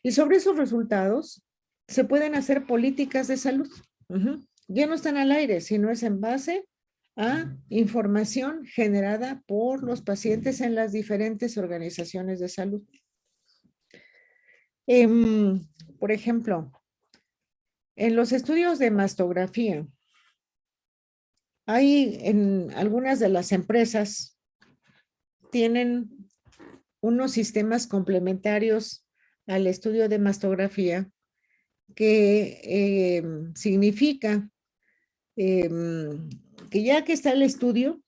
Speaker 1: Y sobre esos resultados se pueden hacer políticas de salud. Uh-huh. Ya no están al aire, sino es en base a información generada por los pacientes en las diferentes organizaciones de salud. Por ejemplo, en los estudios de mastografía, hay en algunas de las empresas tienen unos sistemas complementarios al estudio de mastografía que significa que ya que está el estudio,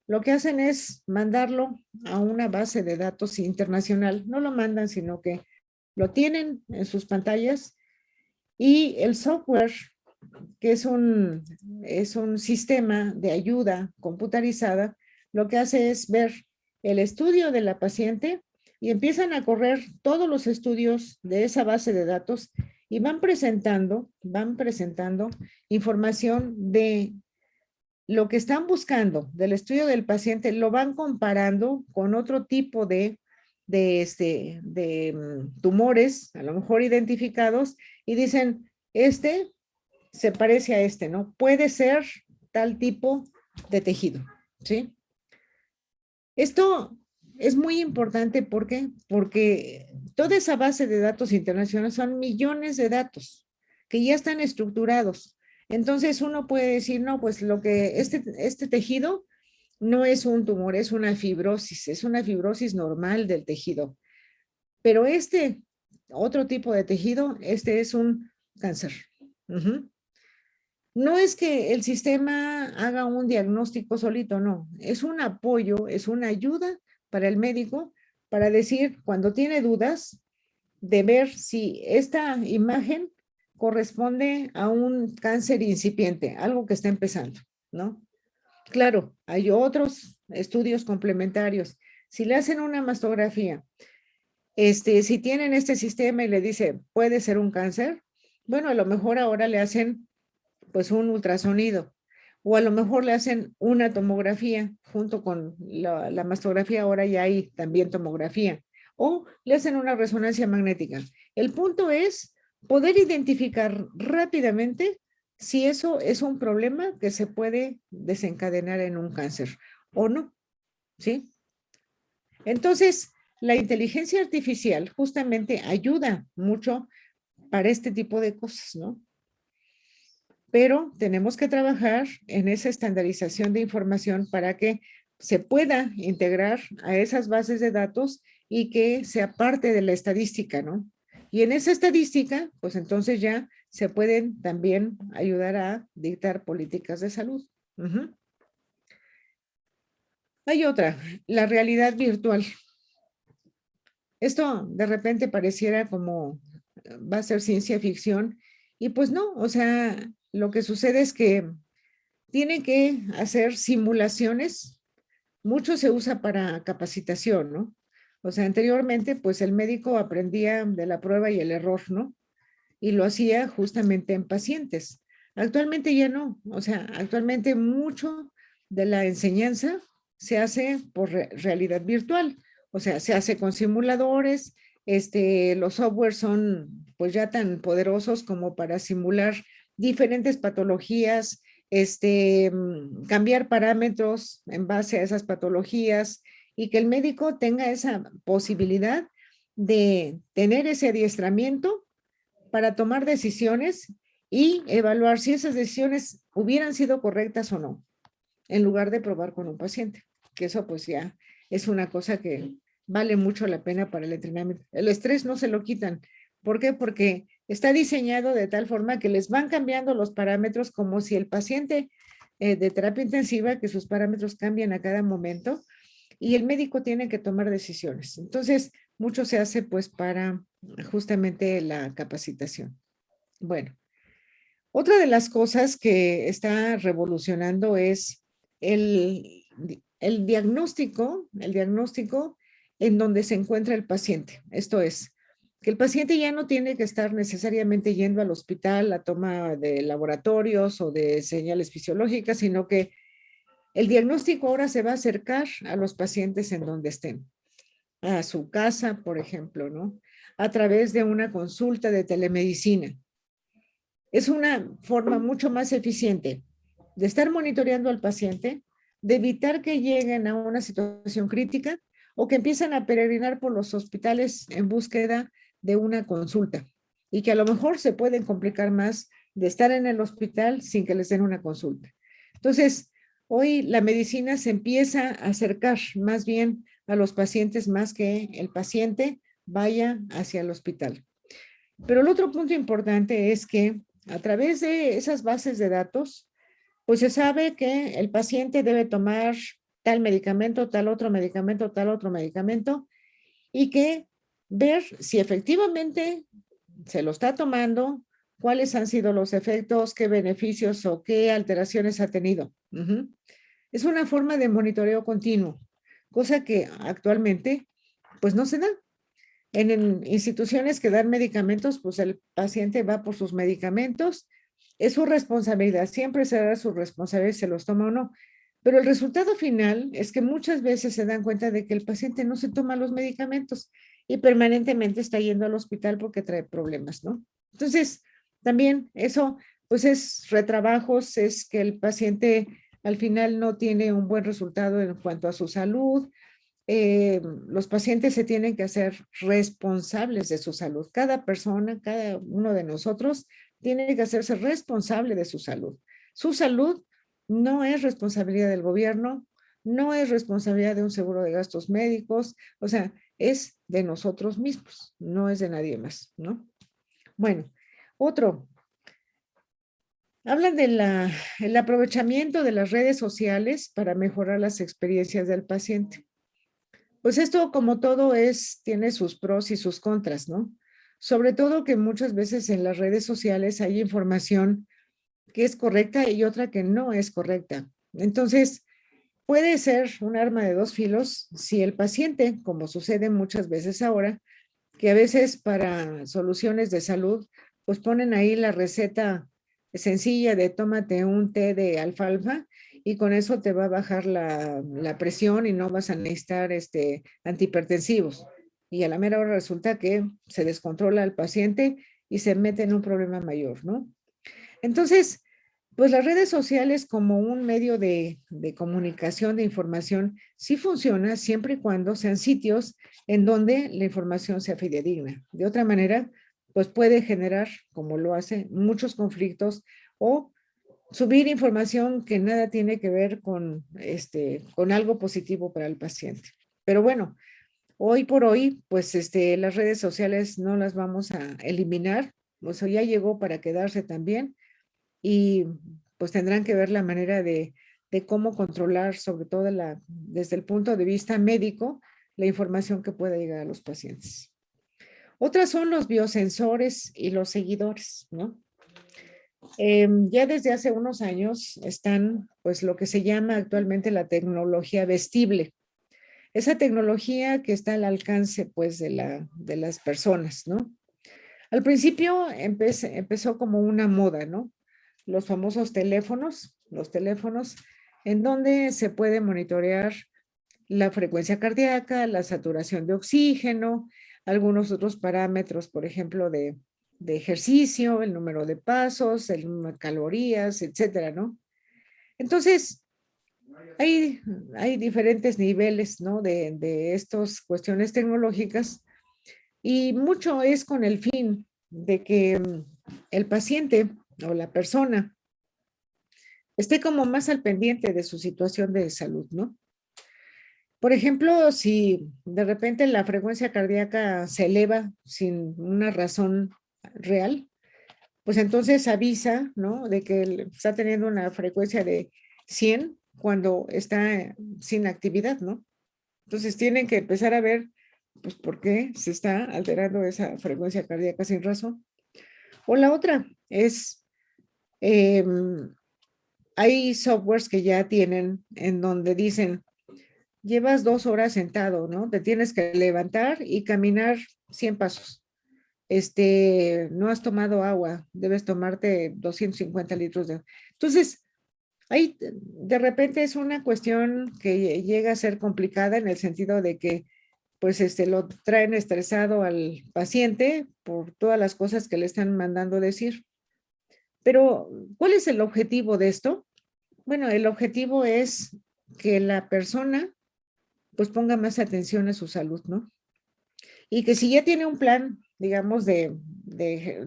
Speaker 1: lo que hacen es mandarlo a una base de datos internacional. No lo mandan, sino que lo tienen en sus pantallas y el software, que es un sistema de ayuda computarizada, lo que hace es ver el estudio de la paciente y empiezan a correr todos los estudios de esa base de datos y van presentando información de lo que están buscando del estudio del paciente, lo van comparando con otro tipo de tumores, a lo mejor identificados, y dicen, se parece a ¿no? Puede ser tal tipo de tejido, ¿sí? Esto es muy importante, ¿por qué? Porque toda esa base de datos internacional son millones de datos que ya están estructurados. Entonces uno puede decir, no, pues lo que este tejido no es un tumor, es una fibrosis normal del tejido. Pero otro tipo de tejido, es un cáncer. Uh-huh. No es que el sistema haga un diagnóstico solito, no. Es un apoyo, es una ayuda para el médico para decir, cuando tiene dudas, de ver si esta imagen corresponde a un cáncer incipiente, algo que está empezando, ¿no? Claro, hay otros estudios complementarios. Si le hacen una mastografía, si tienen este sistema y le dice, puede ser un cáncer, bueno, a lo mejor ahora le hacen pues un ultrasonido o a lo mejor le hacen una tomografía junto con la mastografía, ahora ya hay también tomografía, o le hacen una resonancia magnética. El punto es poder identificar rápidamente si eso es un problema que se puede desencadenar en un cáncer o no, ¿sí? Entonces, la inteligencia artificial justamente ayuda mucho para este tipo de cosas, ¿no? Pero tenemos que trabajar en esa estandarización de información para que se pueda integrar a esas bases de datos y que sea parte de la estadística, ¿no? Y en esa estadística, pues entonces ya se pueden también ayudar a dictar políticas de salud. Ujú. Hay otra, la realidad virtual. Esto de repente pareciera como va a ser ciencia ficción y pues no, o sea, lo que sucede es que tiene que hacer simulaciones. Mucho se usa para capacitación, ¿no? O sea, anteriormente pues el médico aprendía de la prueba y el error, ¿no? Y lo hacía justamente en pacientes. Actualmente ya no, o sea, actualmente mucho de la enseñanza se hace por realidad virtual, o sea, se hace con simuladores, los softwares son pues ya tan poderosos como para simular diferentes patologías, cambiar parámetros en base a esas patologías y que el médico tenga esa posibilidad de tener ese adiestramiento para tomar decisiones y evaluar si esas decisiones hubieran sido correctas o no, en lugar de probar con un paciente, que eso pues ya es una cosa que vale mucho la pena para el entrenamiento. El estrés no se lo quitan. ¿Por qué? Porque está diseñado de tal forma que les van cambiando los parámetros como si el paciente de terapia intensiva, que sus parámetros cambian a cada momento, y el médico tiene que tomar decisiones. Entonces, mucho se hace pues para justamente la capacitación. Bueno, otra de las cosas que está revolucionando es el, el diagnóstico en donde se encuentra el paciente. Esto es, que el paciente ya no tiene que estar necesariamente yendo al hospital a toma de laboratorios o de señales fisiológicas, sino que el diagnóstico ahora se va a acercar a los pacientes en donde estén, a su casa, por ejemplo, ¿no? A través de una consulta de telemedicina. Es una forma mucho más eficiente de estar monitoreando al paciente, de evitar que lleguen a una situación crítica o que empiecen a peregrinar por los hospitales en búsqueda de una consulta y que a lo mejor se pueden complicar más de estar en el hospital sin que les den una consulta. Entonces, hoy la medicina se empieza a acercar más bien a los pacientes más que el paciente vaya hacia el hospital. Pero el otro punto importante es que a través de esas bases de datos, pues se sabe que el paciente debe tomar tal medicamento, tal otro medicamento, y que ver si efectivamente se lo está tomando, cuáles han sido los efectos, qué beneficios o qué alteraciones ha tenido. Es una forma de monitoreo continuo, cosa que actualmente pues no se da. En instituciones que dan medicamentos, pues el paciente va por sus medicamentos, es su responsabilidad, siempre será su responsabilidad si se los toma o no. Pero el resultado final es que muchas veces se dan cuenta de que el paciente no se toma los medicamentos y permanentemente está yendo al hospital porque trae problemas, ¿no? Entonces, también eso, pues es retrabajos, es que el paciente al final no tiene un buen resultado en cuanto a su salud. Los pacientes se tienen que hacer responsables de su salud. Cada persona, cada uno de nosotros tiene que hacerse responsable de su salud. Su salud no es responsabilidad del gobierno, no es responsabilidad de un seguro de gastos médicos, o sea, es de nosotros mismos, no es de nadie más, ¿no? Bueno, otro, hablan de el aprovechamiento de las redes sociales para mejorar las experiencias del paciente. Pues esto, como todo tiene sus pros y sus contras, ¿no? Sobre todo que muchas veces en las redes sociales hay información que es correcta y otra que no es correcta. Entonces, puede ser un arma de dos filos si el paciente, como sucede muchas veces ahora, que a veces para soluciones de salud, pues ponen ahí la receta sencilla de tómate un té de alfalfa y con eso te va a bajar la presión y no vas a necesitar antihipertensivos. Y a la mera hora resulta que se descontrola el paciente y se mete en un problema mayor, ¿no? Entonces, pues las redes sociales como un medio de comunicación, de información, sí funciona siempre y cuando sean sitios en donde la información sea fidedigna. De otra manera, pues puede generar, como lo hace, muchos conflictos o subir información que nada tiene que ver con algo positivo para el paciente. Pero bueno, Hoy por hoy, pues las redes sociales no las vamos a eliminar, o sea, ya llegó para quedarse también y pues tendrán que ver la manera de cómo controlar, sobre todo desde el punto de vista médico, la información que pueda llegar a los pacientes. Otras son los biosensores y los seguidores, ¿no? Ya desde hace unos años están, pues, lo que se llama actualmente la tecnología vestible. Esa tecnología que está al alcance, pues, de las personas, ¿no? Al principio empezó como una moda, ¿no? Los famosos teléfonos, los teléfonos en donde se puede monitorear la frecuencia cardíaca, la saturación de oxígeno, algunos otros parámetros, por ejemplo, de ejercicio, el número de pasos, el número de calorías, etcétera, ¿no? Entonces, hay diferentes niveles, ¿no? De estas cuestiones tecnológicas y mucho es con el fin de que el paciente o la persona esté como más al pendiente de su situación de salud, ¿no? Por ejemplo, si de repente la frecuencia cardíaca se eleva sin una razón real, pues entonces avisa, ¿no? De que está teniendo una frecuencia de 100 cuando está sin actividad, ¿no? Entonces tienen que empezar a ver, pues, por qué se está alterando esa frecuencia cardíaca sin razón. O la otra es, hay softwares que ya tienen en donde dicen, llevas 2 horas sentado, ¿no? Te tienes que levantar y caminar 100 pasos. No has tomado agua, debes tomarte 250 litros de agua. Entonces, ahí de repente es una cuestión que llega a ser complicada en el sentido de que, pues, lo traen estresado al paciente por todas las cosas que le están mandando decir. Pero, ¿cuál es el objetivo de esto? Bueno, el objetivo es que la persona pues ponga más atención a su salud, ¿no? Y que si ya tiene un plan, digamos, de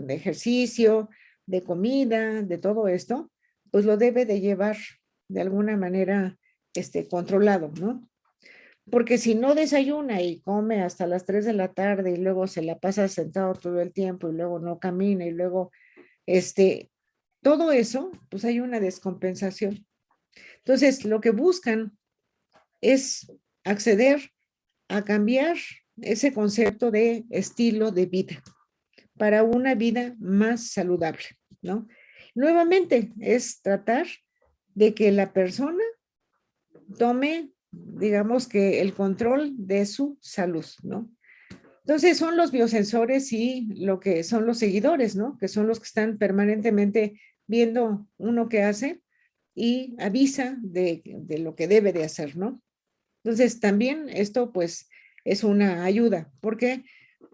Speaker 1: ejercicio, de comida, de todo esto, pues lo debe de llevar de alguna manera controlado, ¿no? Porque si no desayuna y come hasta las 3 de la tarde y luego se la pasa sentado todo el tiempo y luego no camina y luego, todo eso, pues hay una descompensación. Entonces, lo que buscan es acceder a cambiar ese concepto de estilo de vida para una vida más saludable, ¿no? Nuevamente, es tratar de que la persona tome, digamos que el control de su salud, ¿no? Entonces son los biosensores y lo que son los seguidores, ¿no? Que son los que están permanentemente viendo uno que hace y avisa de lo que debe de hacer, ¿no? Entonces, también esto pues es una ayuda. ¿Por qué?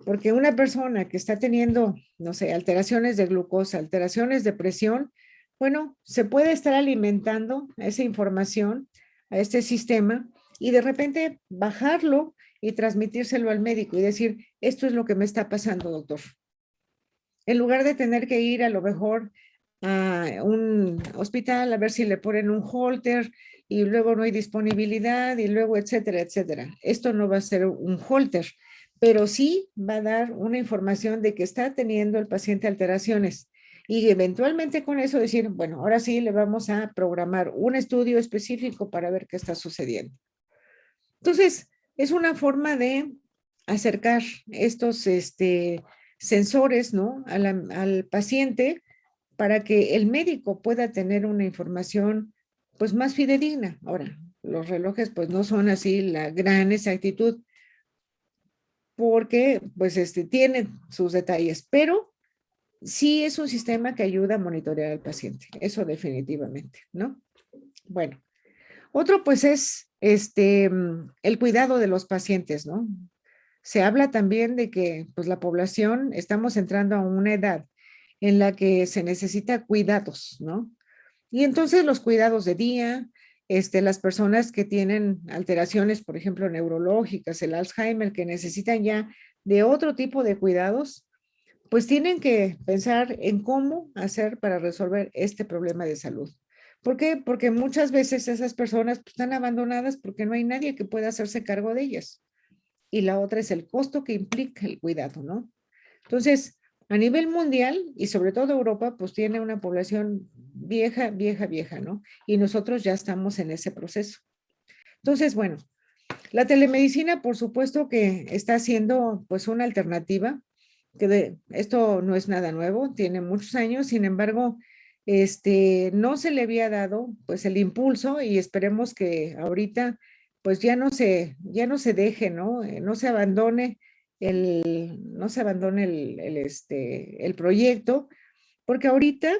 Speaker 1: Porque una persona que está teniendo, no sé, alteraciones de glucosa, alteraciones de presión, bueno, se puede estar alimentando esa información a este sistema y de repente bajarlo y transmitírselo al médico y decir, esto es lo que me está pasando, doctor. En lugar de tener que ir a lo mejor a un hospital a ver si le ponen un holter y luego no hay disponibilidad y luego etcétera, etcétera. Esto no va a ser un holter, pero sí va a dar una información de que está teniendo el paciente alteraciones y eventualmente con eso decir, bueno, ahora sí le vamos a programar un estudio específico para ver qué está sucediendo. Entonces, es una forma de acercar estos sensores, ¿no? Al paciente para que el médico pueda tener una información pues más fidedigna. Ahora, los relojes pues no son así la gran exactitud porque pues tienen sus detalles, pero sí es un sistema que ayuda a monitorear al paciente, eso definitivamente, ¿no? Bueno, otro pues es el cuidado de los pacientes, ¿no? Se habla también de que pues la población estamos entrando a una edad en la que se necesita cuidados, ¿no? Y entonces los cuidados de día, las personas que tienen alteraciones, por ejemplo, neurológicas, el Alzheimer, que necesitan ya de otro tipo de cuidados, pues tienen que pensar en cómo hacer para resolver este problema de salud. ¿Por qué? Porque muchas veces esas personas pues, están abandonadas porque no hay nadie que pueda hacerse cargo de ellas. y la otra es el costo que implica el cuidado, ¿no? Entonces, a nivel mundial y sobre todo Europa, pues tiene una población vieja, vieja, vieja, ¿no? Y nosotros ya estamos en ese proceso. Entonces, bueno, la telemedicina, por supuesto que está siendo pues una alternativa, esto no es nada nuevo, tiene muchos años, sin embargo, no se le había dado pues el impulso y esperemos que ahorita pues ya no se deje, ¿no? No se abandone el proyecto, porque ahorita,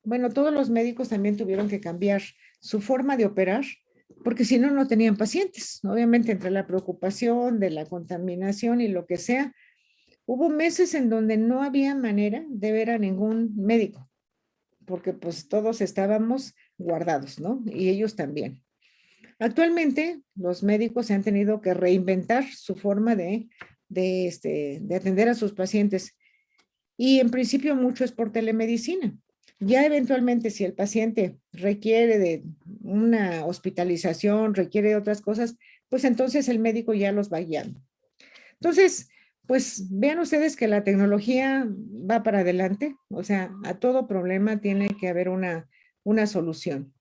Speaker 1: bueno, todos los médicos también tuvieron que cambiar su forma de operar, porque si no, no tenían pacientes. Obviamente, entre la preocupación de la contaminación y lo que sea, hubo meses en donde no había manera de ver a ningún médico, porque pues todos estábamos guardados, ¿no? Y ellos también. Actualmente, los médicos se han tenido que reinventar su forma de atender a sus pacientes. Y en principio mucho es por telemedicina. Ya eventualmente si el paciente requiere de una hospitalización, requiere de otras cosas, pues entonces el médico ya los va guiando. Entonces, pues vean ustedes que la tecnología va para adelante, o sea, a todo problema tiene que haber una solución.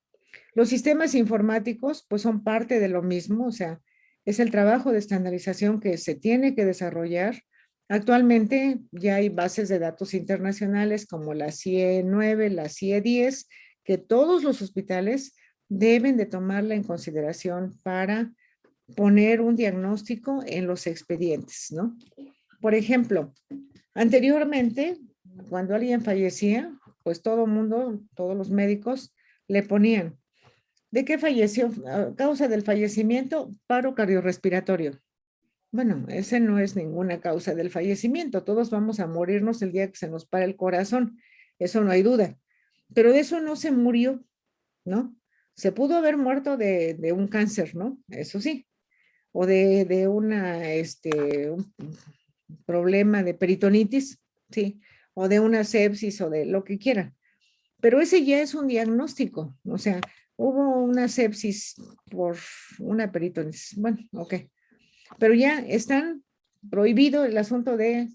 Speaker 1: Los sistemas informáticos, pues son parte de lo mismo, o sea, es el trabajo de estandarización que se tiene que desarrollar. Actualmente ya hay bases de datos internacionales como la CIE 9, la CIE 10, que todos los hospitales deben de tomarla en consideración para poner un diagnóstico en los expedientes, ¿no? Por ejemplo, anteriormente, cuando alguien fallecía, pues todo el mundo, todos los médicos le ponían, ¿de qué falleció? Causa del fallecimiento, paro cardiorrespiratorio. Bueno, ese no es ninguna causa del fallecimiento. Todos vamos a morirnos el día que se nos para el corazón. Eso no hay duda. Pero de eso no se murió, ¿no? Se pudo haber muerto de un cáncer, ¿no? Eso sí. O de un problema de peritonitis, sí. O de una sepsis o de lo que quieran. Pero ese ya es un diagnóstico. O sea, hubo una sepsis por una peritonitis. Bueno, ok. Pero ya están prohibido el asunto de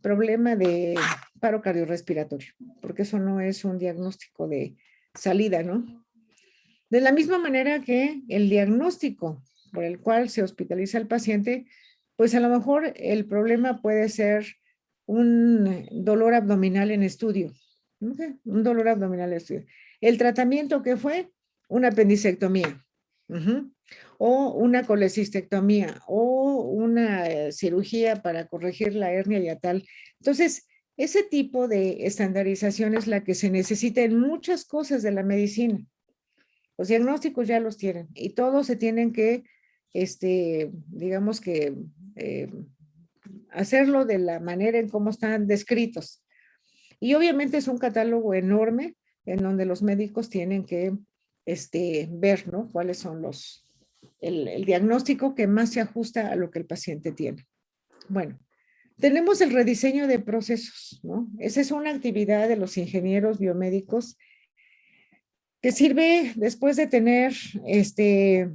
Speaker 1: problema de paro cardiorrespiratorio, porque eso no es un diagnóstico de salida, ¿no? De la misma manera que el diagnóstico por el cual se hospitaliza el paciente, pues a lo mejor el problema puede ser un dolor abdominal en estudio, ¿okay? Un dolor abdominal en estudio. El tratamiento que fue una apendicectomía. O una colecistectomía o una cirugía para corregir la hernia hiatal. Entonces, ese tipo de estandarización es la que se necesita en muchas cosas de la medicina. Los diagnósticos ya los tienen y todos se tienen que, digamos que, hacerlo de la manera en cómo están descritos. Y obviamente es un catálogo enorme en donde los médicos tienen que ver, ¿no? Cuáles son el diagnóstico que más se ajusta a lo que el paciente tiene. Bueno, tenemos el rediseño de procesos, ¿no? Esa es una actividad de los ingenieros biomédicos que sirve después de tener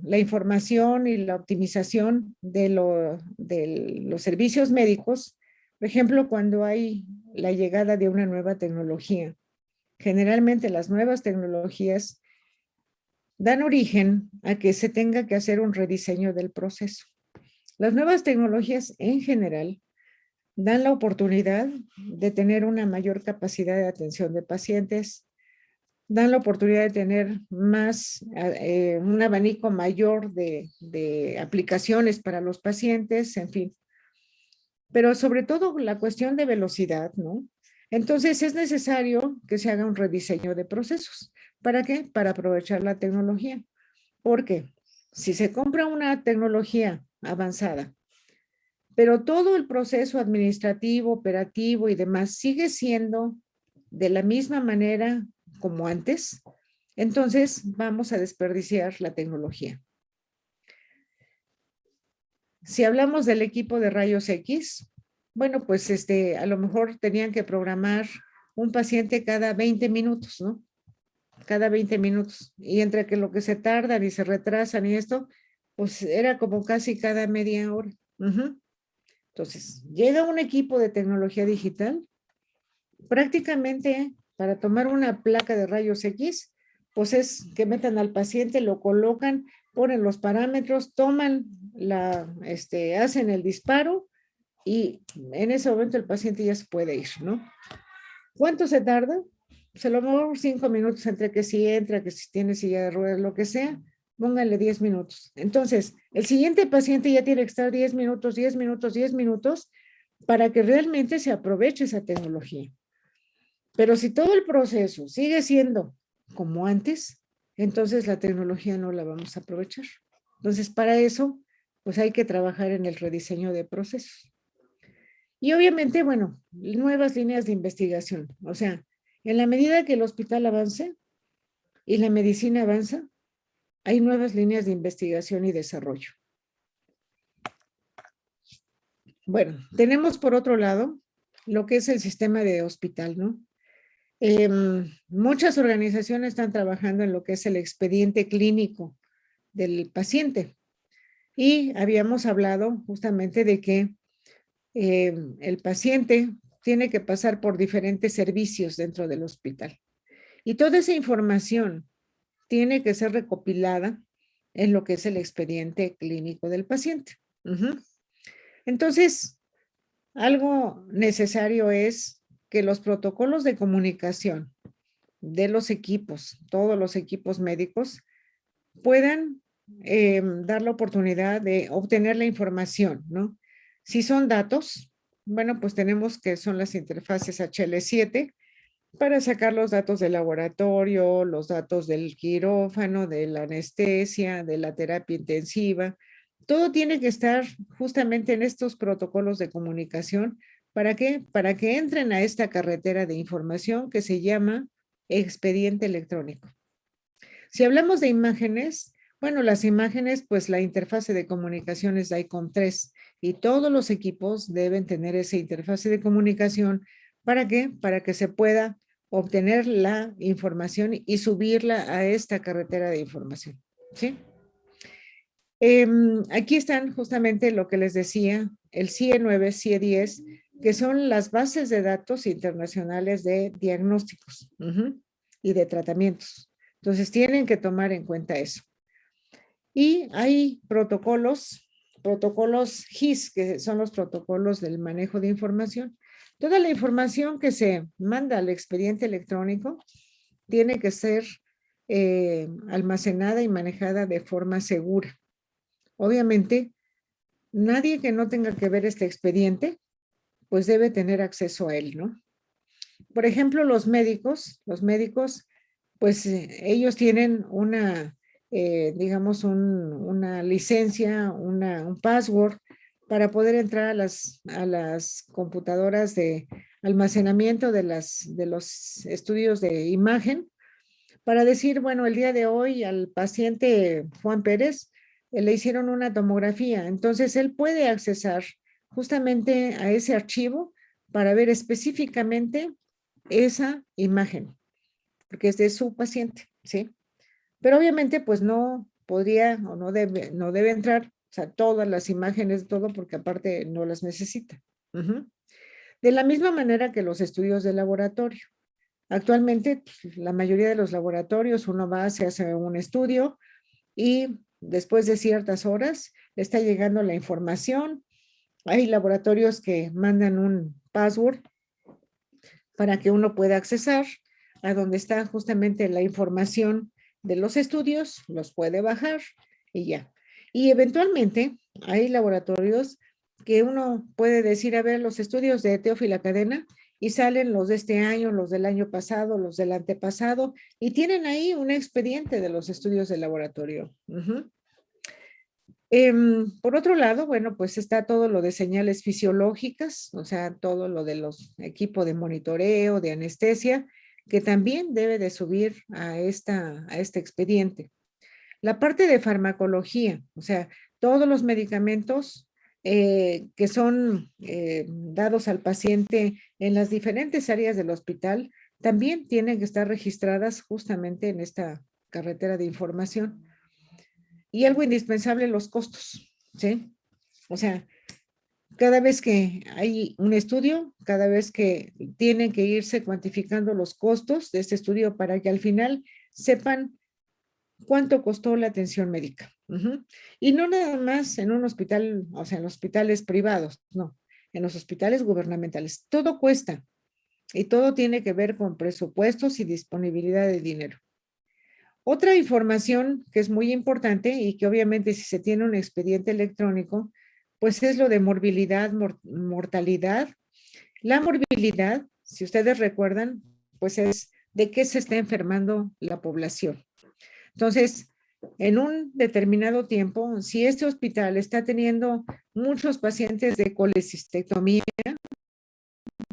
Speaker 1: la información y la optimización de los servicios médicos. Por ejemplo, cuando hay la llegada de una nueva tecnología. Generalmente las nuevas tecnologías dan origen a que se tenga que hacer un rediseño del proceso. Las nuevas tecnologías en general dan la oportunidad de tener una mayor capacidad de atención de pacientes, dan la oportunidad de tener un abanico mayor de aplicaciones para los pacientes, en fin. Pero sobre todo la cuestión de velocidad, ¿no? Entonces es necesario que se haga un rediseño de procesos. ¿Para qué? Para aprovechar la tecnología. Porque si se compra una tecnología avanzada, pero todo el proceso administrativo, operativo y demás sigue siendo de la misma manera como antes, entonces vamos a desperdiciar la tecnología. Si hablamos del equipo de rayos X, bueno, pues a lo mejor tenían que programar un paciente cada 20 minutos, ¿no? Cada 20 minutos. Y entre que lo que se tardan y se retrasan y esto, pues era como casi cada media hora. Entonces, llega un equipo de tecnología digital, prácticamente para tomar una placa de rayos X, pues es que metan al paciente, lo colocan, ponen los parámetros, toman hacen el disparo y en ese momento el paciente ya se puede ir, ¿no? ¿Cuánto se tarda? Se lo mejor 5 minutos entre que si entra, que si tiene silla de ruedas, lo que sea, póngale 10 minutos. Entonces, el siguiente paciente ya tiene que estar 10 minutos, 10 minutos, 10 minutos para que realmente se aproveche esa tecnología. Pero si todo el proceso sigue siendo como antes, entonces la tecnología no la vamos a aprovechar. Entonces, para eso, pues hay que trabajar en el rediseño de procesos. Y obviamente, bueno, nuevas líneas de investigación. O sea, en la medida que el hospital avance y la medicina avanza, hay nuevas líneas de investigación y desarrollo. Bueno, tenemos por otro lado lo que es el sistema de hospital, ¿no? Muchas organizaciones están trabajando en lo que es el expediente clínico del paciente. Y habíamos hablado justamente de que el paciente tiene que pasar por diferentes servicios dentro del hospital. Y toda esa información tiene que ser recopilada en lo que es el expediente clínico del paciente. Entonces, algo necesario es que los protocolos de comunicación de los equipos, todos los equipos médicos, puedan dar la oportunidad de obtener la información, ¿no? Si son datos, bueno, pues tenemos que son las interfaces HL7 para sacar los datos del laboratorio, los datos del quirófano, de la anestesia, de la terapia intensiva. Todo tiene que estar justamente en estos protocolos de comunicación. ¿Para qué? Para que entren a esta carretera de información que se llama expediente electrónico. Si hablamos de imágenes, bueno, las imágenes, pues la interfase de comunicación es DICOM 3 y todos los equipos deben tener esa interfase de comunicación. ¿Para qué? Para que se pueda obtener la información y subirla a esta carretera de información, ¿sí? Aquí están justamente lo que les decía, el CIE9, CIE10, que son las bases de datos internacionales de diagnósticos y de tratamientos. Entonces tienen que tomar en cuenta eso. Y hay protocolos GIS, que son los protocolos del manejo de información. Toda la información que se manda al expediente electrónico tiene que ser almacenada y manejada de forma segura. Obviamente, nadie que no tenga que ver este expediente, pues debe tener acceso a él, ¿no? Por ejemplo, los médicos, pues ellos tienen una, digamos, una licencia, un password para poder entrar a las computadoras de almacenamiento de los estudios de imagen para decir, bueno, el día de hoy al paciente Juan Pérez le hicieron una tomografía, entonces él puede accesar justamente a ese archivo para ver específicamente esa imagen, porque es de su paciente, ¿sí? Pero obviamente pues no podría o no debe entrar, o sea, todas las imágenes, todo, porque aparte no las necesita. De la misma manera que los estudios de laboratorio. Actualmente, pues, la mayoría de los laboratorios, uno va, se hace un estudio y después de ciertas horas le está llegando la información. Hay laboratorios que mandan un password para que uno pueda accesar a donde está justamente la información de los estudios, los puede bajar y ya. Y eventualmente hay laboratorios que uno puede decir, a ver, los estudios de Teófila Cadena, y salen los de este año, los del año pasado, los del antepasado, y tienen ahí un expediente de los estudios de laboratorio. Por otro lado, bueno, pues está todo lo de señales fisiológicas, o sea, todo lo de los equipos de monitoreo, de anestesia, que también debe de subir a este expediente. La parte de farmacología, o sea, todos los medicamentos que son dados al paciente en las diferentes áreas del hospital, también tienen que estar registradas justamente en esta carretera de información. Y algo indispensable, los costos, ¿sí? O sea, cada vez que hay un estudio, cada vez que tienen que irse cuantificando los costos de este estudio para que al final sepan cuánto costó la atención médica. Y no nada más en un hospital, o sea, en los hospitales privados, no, en los hospitales gubernamentales. Todo cuesta y todo tiene que ver con presupuestos y disponibilidad de dinero. Otra información que es muy importante y que obviamente si se tiene un expediente electrónico, pues es lo de morbilidad, mortalidad. La morbilidad, si ustedes recuerdan, pues es de qué se está enfermando la población. Entonces, en un determinado tiempo, si este hospital está teniendo muchos pacientes de colecistectomía,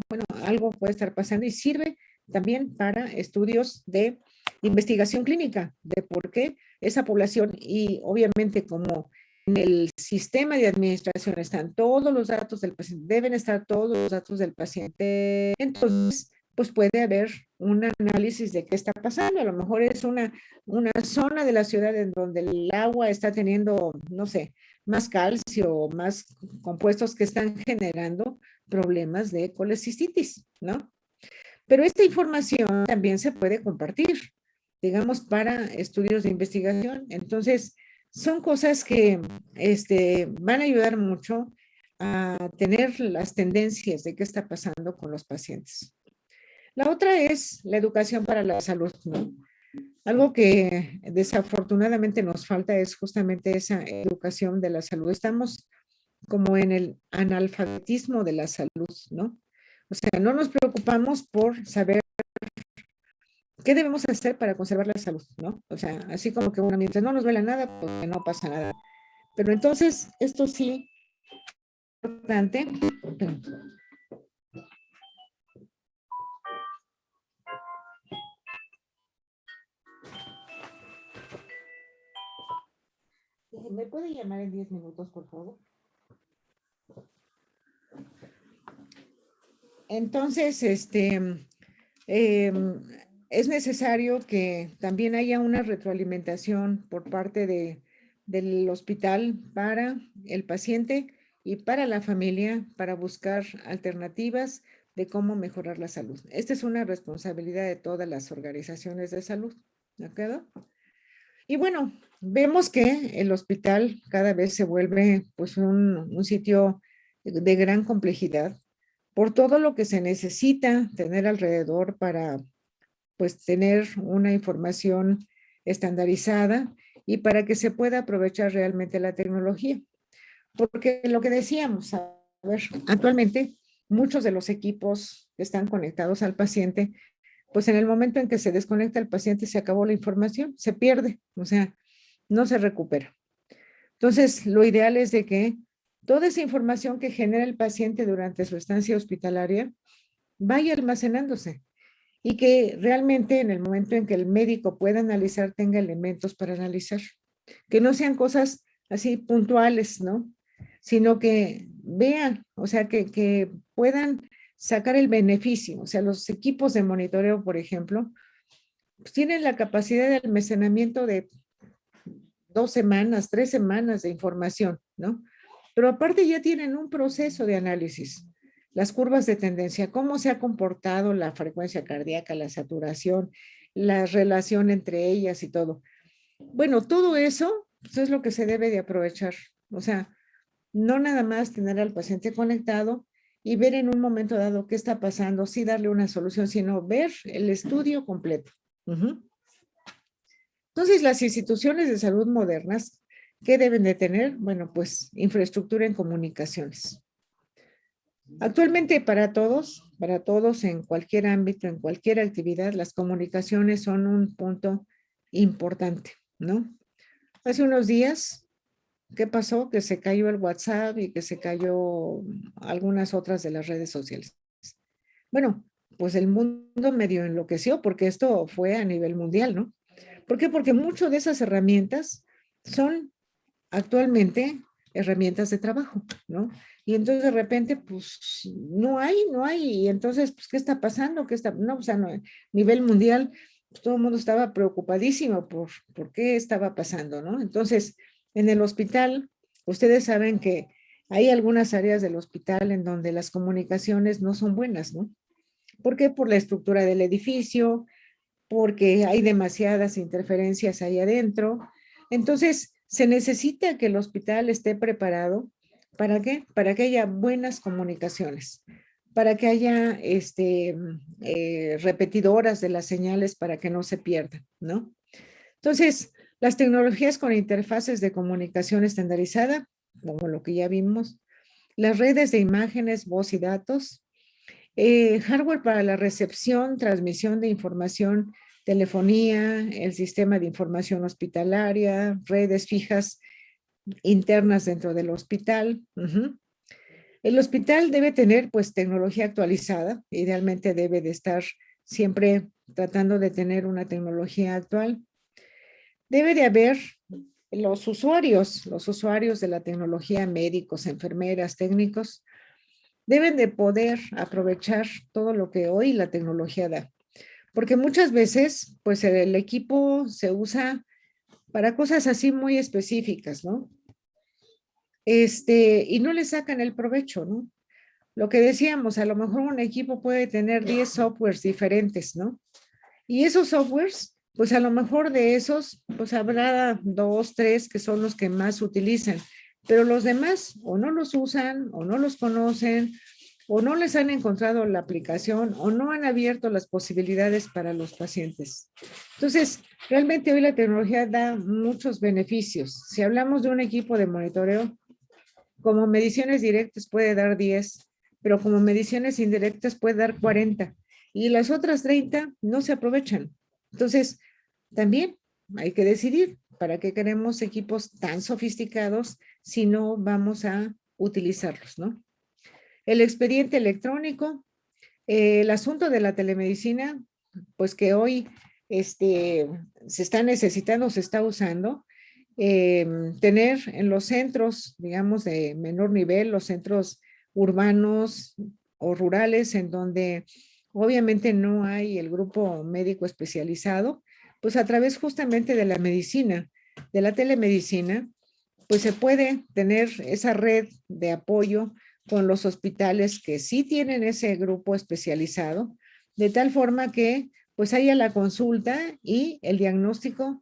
Speaker 1: bueno, algo puede estar pasando y sirve también para estudios de investigación clínica, de por qué esa población y obviamente como en el sistema de administración están todos los datos del paciente, deben estar todos los datos del paciente, entonces pues puede haber un análisis de qué está pasando. A lo mejor es una zona de la ciudad en donde el agua está teniendo, no sé, más calcio, más compuestos que están generando problemas de colecistitis, ¿no? Pero esta información también se puede compartir, digamos, para estudios de investigación. Entonces, son cosas que van a ayudar mucho a tener las tendencias de qué está pasando con los pacientes. La otra es la educación para la salud, ¿no? Algo que desafortunadamente nos falta es justamente esa educación de la salud. Estamos como en el analfabetismo de la salud, ¿no? O sea, no nos preocupamos por saber qué debemos hacer para conservar la salud, ¿no? O sea, así como que, bueno, mientras no nos duela nada, pues no pasa nada. Pero entonces, esto sí es importante. ¿Me puede llamar en 10 minutos, por favor? Entonces, es necesario que también haya una retroalimentación por parte del hospital para el paciente y para la familia para buscar alternativas de cómo mejorar la salud. Esta es una responsabilidad de todas las organizaciones de salud, ¿de acuerdo? Y bueno, vemos que el hospital cada vez se vuelve pues un sitio de gran complejidad por todo lo que se necesita tener alrededor para pues tener una información estandarizada y para que se pueda aprovechar realmente la tecnología. Porque lo que decíamos, a ver, actualmente muchos de los equipos que están conectados al paciente, pues en el momento en que se desconecta el paciente se acabó la información, se pierde, o sea, no se recupera. Entonces, lo ideal es de que toda esa información que genera el paciente durante su estancia hospitalaria vaya almacenándose y que realmente en el momento en que el médico pueda analizar tenga elementos para analizar, que no sean cosas así puntuales, ¿no? Sino que vean, o sea, que puedan sacar el beneficio. O sea, los equipos de monitoreo, por ejemplo, pues tienen la capacidad de almacenamiento de 2 semanas, 3 semanas de información, ¿no? Pero aparte ya tienen un proceso de análisis. Las curvas de tendencia, cómo se ha comportado la frecuencia cardíaca, la saturación, la relación entre ellas y todo. Bueno, todo eso pues, es lo que se debe de aprovechar. O sea, no nada más tener al paciente conectado y ver en un momento dado qué está pasando, sí darle una solución, sino ver el estudio completo. Entonces, las instituciones de salud modernas, ¿qué deben de tener? Bueno, pues infraestructura en comunicaciones. Actualmente para todos en cualquier ámbito, en cualquier actividad, las comunicaciones son un punto importante, ¿no? Hace unos días, ¿qué pasó? Que se cayó el WhatsApp y que se cayó algunas otras de las redes sociales. Bueno, pues el mundo medio enloqueció porque esto fue a nivel mundial, ¿no? ¿Por qué? Porque muchas de esas herramientas son actualmente herramientas de trabajo, ¿no? Y entonces de repente, pues, no hay, y entonces, pues, ¿qué está pasando? No, o sea, no, a nivel mundial, pues, todo el mundo estaba preocupadísimo por qué estaba pasando, ¿no? Entonces, en el hospital, ustedes saben que Hay algunas áreas del hospital en donde las comunicaciones no son buenas, ¿no? ¿Por qué? Por la estructura del edificio, porque hay demasiadas interferencias ahí adentro. Entonces, se necesita que el hospital esté preparado. ¿Para qué? Para que haya buenas comunicaciones, para que haya repetidoras de las señales para que no se pierdan, ¿no? Entonces, las tecnologías con interfaces de comunicación estandarizada, como lo que ya vimos, las redes de imágenes, voz y datos, hardware para la recepción, transmisión de información, telefonía, el sistema de información hospitalaria, redes fijas internas dentro del hospital. El hospital debe tener pues tecnología actualizada, idealmente debe de estar siempre tratando de tener una tecnología actual. Debe de haber los usuarios de la tecnología, médicos, enfermeras, técnicos, deben de poder aprovechar todo lo que hoy la tecnología da. Porque muchas veces, pues el equipo se usa para cosas así muy específicas, ¿no? Y no le sacan el provecho, ¿no? Lo que decíamos, a lo mejor un equipo puede tener 10 softwares diferentes, ¿no? Y esos softwares, pues a lo mejor de esos, pues habrá 2, 3 que son los que más utilizan, pero los demás o no los usan o no los conocen o no les han encontrado la aplicación o no han abierto las posibilidades para los pacientes. Entonces, realmente hoy la tecnología da muchos beneficios. Si hablamos de un equipo de monitoreo, como mediciones directas puede dar 10, pero como mediciones indirectas puede dar 40 y las otras 30 no se aprovechan. Entonces, también hay que decidir para qué queremos equipos tan sofisticados si no vamos a utilizarlos, ¿no? El expediente electrónico, el asunto de la telemedicina, pues que hoy se está necesitando, se está usando, tener en los centros, digamos, de menor nivel, los centros urbanos o rurales, en donde obviamente no hay el grupo médico especializado, pues a través justamente de la medicina, de la telemedicina, pues se puede tener esa red de apoyo con los hospitales que sí tienen ese grupo especializado, de tal forma que pues haya la consulta y el diagnóstico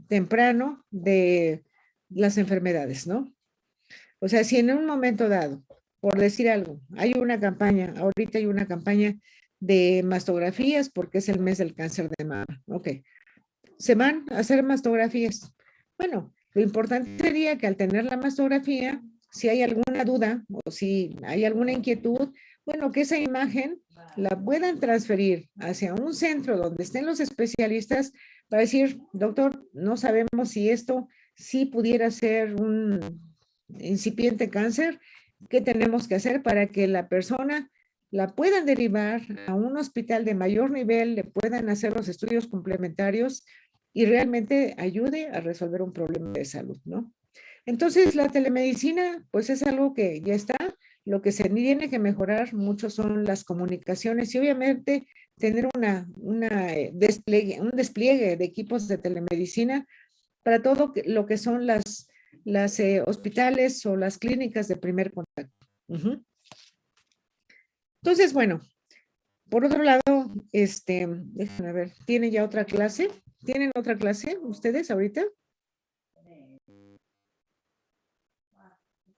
Speaker 1: temprano de las enfermedades, ¿no? O sea, si en un momento dado, por decir algo, hay una campaña, ahorita hay una campaña de mastografías porque es el mes del cáncer de mama, ok, se van a hacer mastografías. Bueno, lo importante sería que al tener la mastografía, si hay alguna duda o si hay alguna inquietud, bueno, que esa imagen la puedan transferir hacia un centro donde estén los especialistas para decir, doctor, no sabemos si esto sí pudiera ser un incipiente cáncer, ¿qué tenemos que hacer para que la persona la puedan derivar a un hospital de mayor nivel, le puedan hacer los estudios complementarios y realmente ayude a resolver un problema de salud, ¿no? Entonces, la telemedicina, pues es algo que ya está. Lo que se tiene que mejorar mucho son las comunicaciones y obviamente tener un despliegue de equipos de telemedicina para todo lo que son las hospitales o las clínicas de primer contacto. Entonces, bueno, por otro lado, déjenme ver, ¿tienen ya otra clase? ¿Tienen otra clase ustedes ahorita?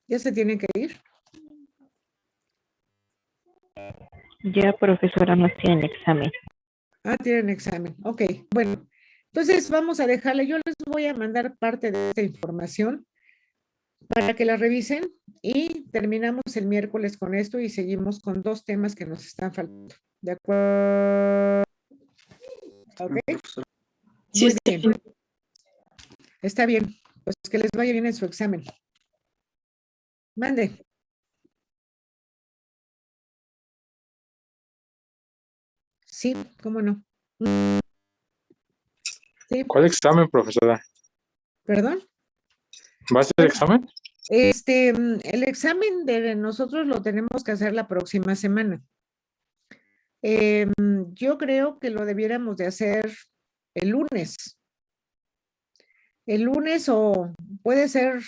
Speaker 1: ¿Ya se tienen que ir?
Speaker 3: Ya, profesora, nos tiene examen.
Speaker 1: Ah, tienen examen. Ok, bueno. Entonces vamos a dejarle, yo les voy a mandar parte de esta información para que la revisen y terminamos el miércoles con esto y seguimos con 2 temas que nos están faltando. ¿De acuerdo? Ok. Muy bien. Está bien. Pues que les vaya bien en su examen. Mande. Sí, cómo no. Sí,
Speaker 8: ¿Cuál examen, profesora?
Speaker 1: perdón.
Speaker 8: ¿Va a ser examen?
Speaker 1: El examen de nosotros lo tenemos que hacer la próxima semana. Yo creo que lo debiéramos de hacer el lunes. El lunes o puede ser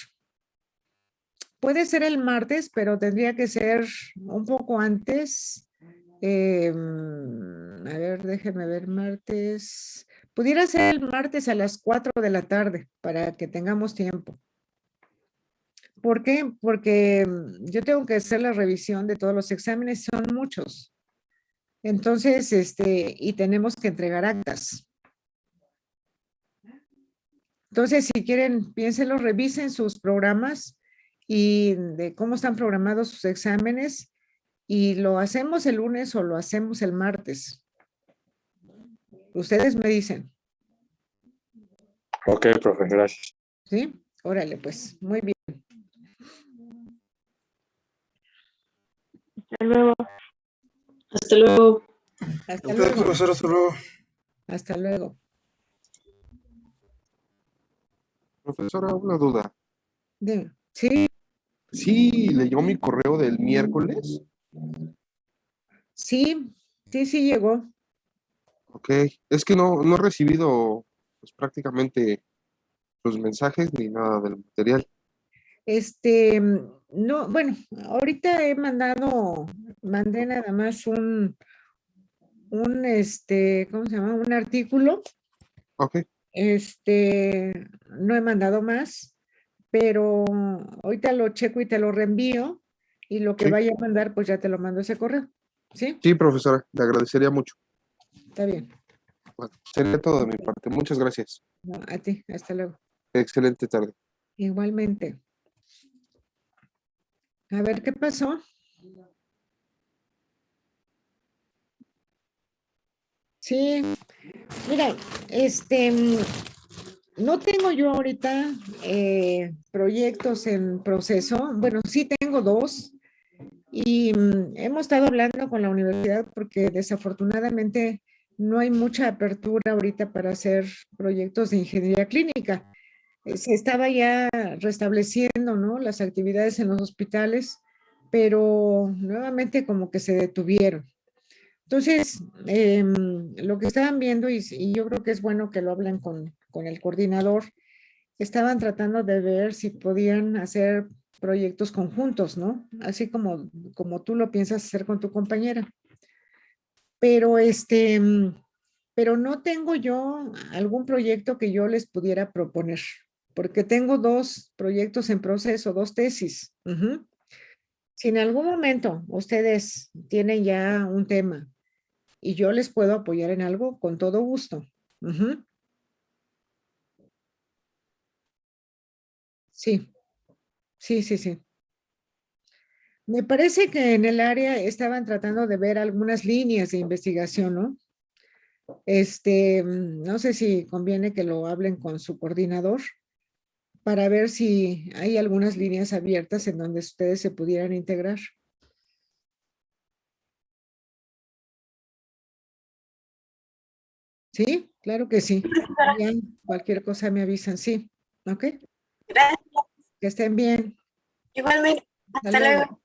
Speaker 1: Puede ser el martes, pero tendría que ser un poco antes. A ver, déjeme ver, martes. Pudiera ser el martes a las 4 de la tarde para que tengamos tiempo. ¿Por qué? Porque yo tengo que hacer la revisión de todos los exámenes, son muchos. Entonces, y tenemos que entregar actas. Entonces, si quieren, piénsenlo, revisen sus programas y de cómo están programados sus exámenes y lo hacemos el lunes o lo hacemos el martes. Ustedes me dicen,
Speaker 8: Ok, profe, gracias.
Speaker 1: ¿sí? Órale, pues, muy bien.
Speaker 3: Hasta luego.
Speaker 9: Hasta luego.
Speaker 1: Hasta luego.
Speaker 10: Profesor, hasta luego.
Speaker 1: Hasta luego.
Speaker 2: Profesora, una duda.
Speaker 1: Dime. Sí,
Speaker 2: ¿Sí leyó mi correo del miércoles?
Speaker 1: sí, sí llegó.
Speaker 2: Ok, es que no he recibido pues, prácticamente sus mensajes ni nada del material.
Speaker 1: No, bueno, ahorita mandé nada más un, ¿cómo se llama? Un artículo.
Speaker 2: Ok,
Speaker 1: No he mandado más, pero ahorita lo checo y te lo reenvío y lo que
Speaker 2: Sí.
Speaker 1: vaya a mandar, pues ya te lo mando ese correo. ¿Sí?
Speaker 2: sí, profesora, le agradecería mucho.
Speaker 1: Está bien.
Speaker 2: Bueno, sería todo de mi parte. Muchas gracias.
Speaker 1: No, a ti, hasta luego.
Speaker 2: Excelente tarde.
Speaker 1: Igualmente. A ver, ¿qué pasó? Sí, mira, no tengo yo ahorita proyectos en proceso. Bueno, sí tengo dos y hemos estado hablando con la universidad porque desafortunadamente no hay mucha apertura ahorita para hacer proyectos de ingeniería clínica. Se estaba ya restableciendo, ¿no? Las actividades en los hospitales, pero nuevamente como que se detuvieron. Entonces, lo que estaban viendo, y yo creo que es bueno que lo hablen con el coordinador, estaban tratando de ver si podían hacer proyectos conjuntos, ¿no? Así como tú lo piensas hacer con tu compañera. Pero pero no tengo yo algún proyecto que yo les pudiera proponer, porque tengo dos proyectos en proceso, dos tesis. Ujú. Si en algún momento ustedes tienen ya un tema y yo les puedo apoyar en algo, con todo gusto. Ujú. Sí, sí. Me parece que en el área estaban tratando de ver algunas líneas de investigación, ¿no? No sé si conviene que lo hablen con su coordinador para ver si hay algunas líneas abiertas en donde ustedes se pudieran integrar. Sí, claro que sí. Ya, cualquier cosa me avisan, sí. ¿Ok?
Speaker 9: Gracias.
Speaker 1: Que estén bien.
Speaker 9: Igualmente.
Speaker 1: Hasta
Speaker 9: Hasta luego.
Speaker 1: luego.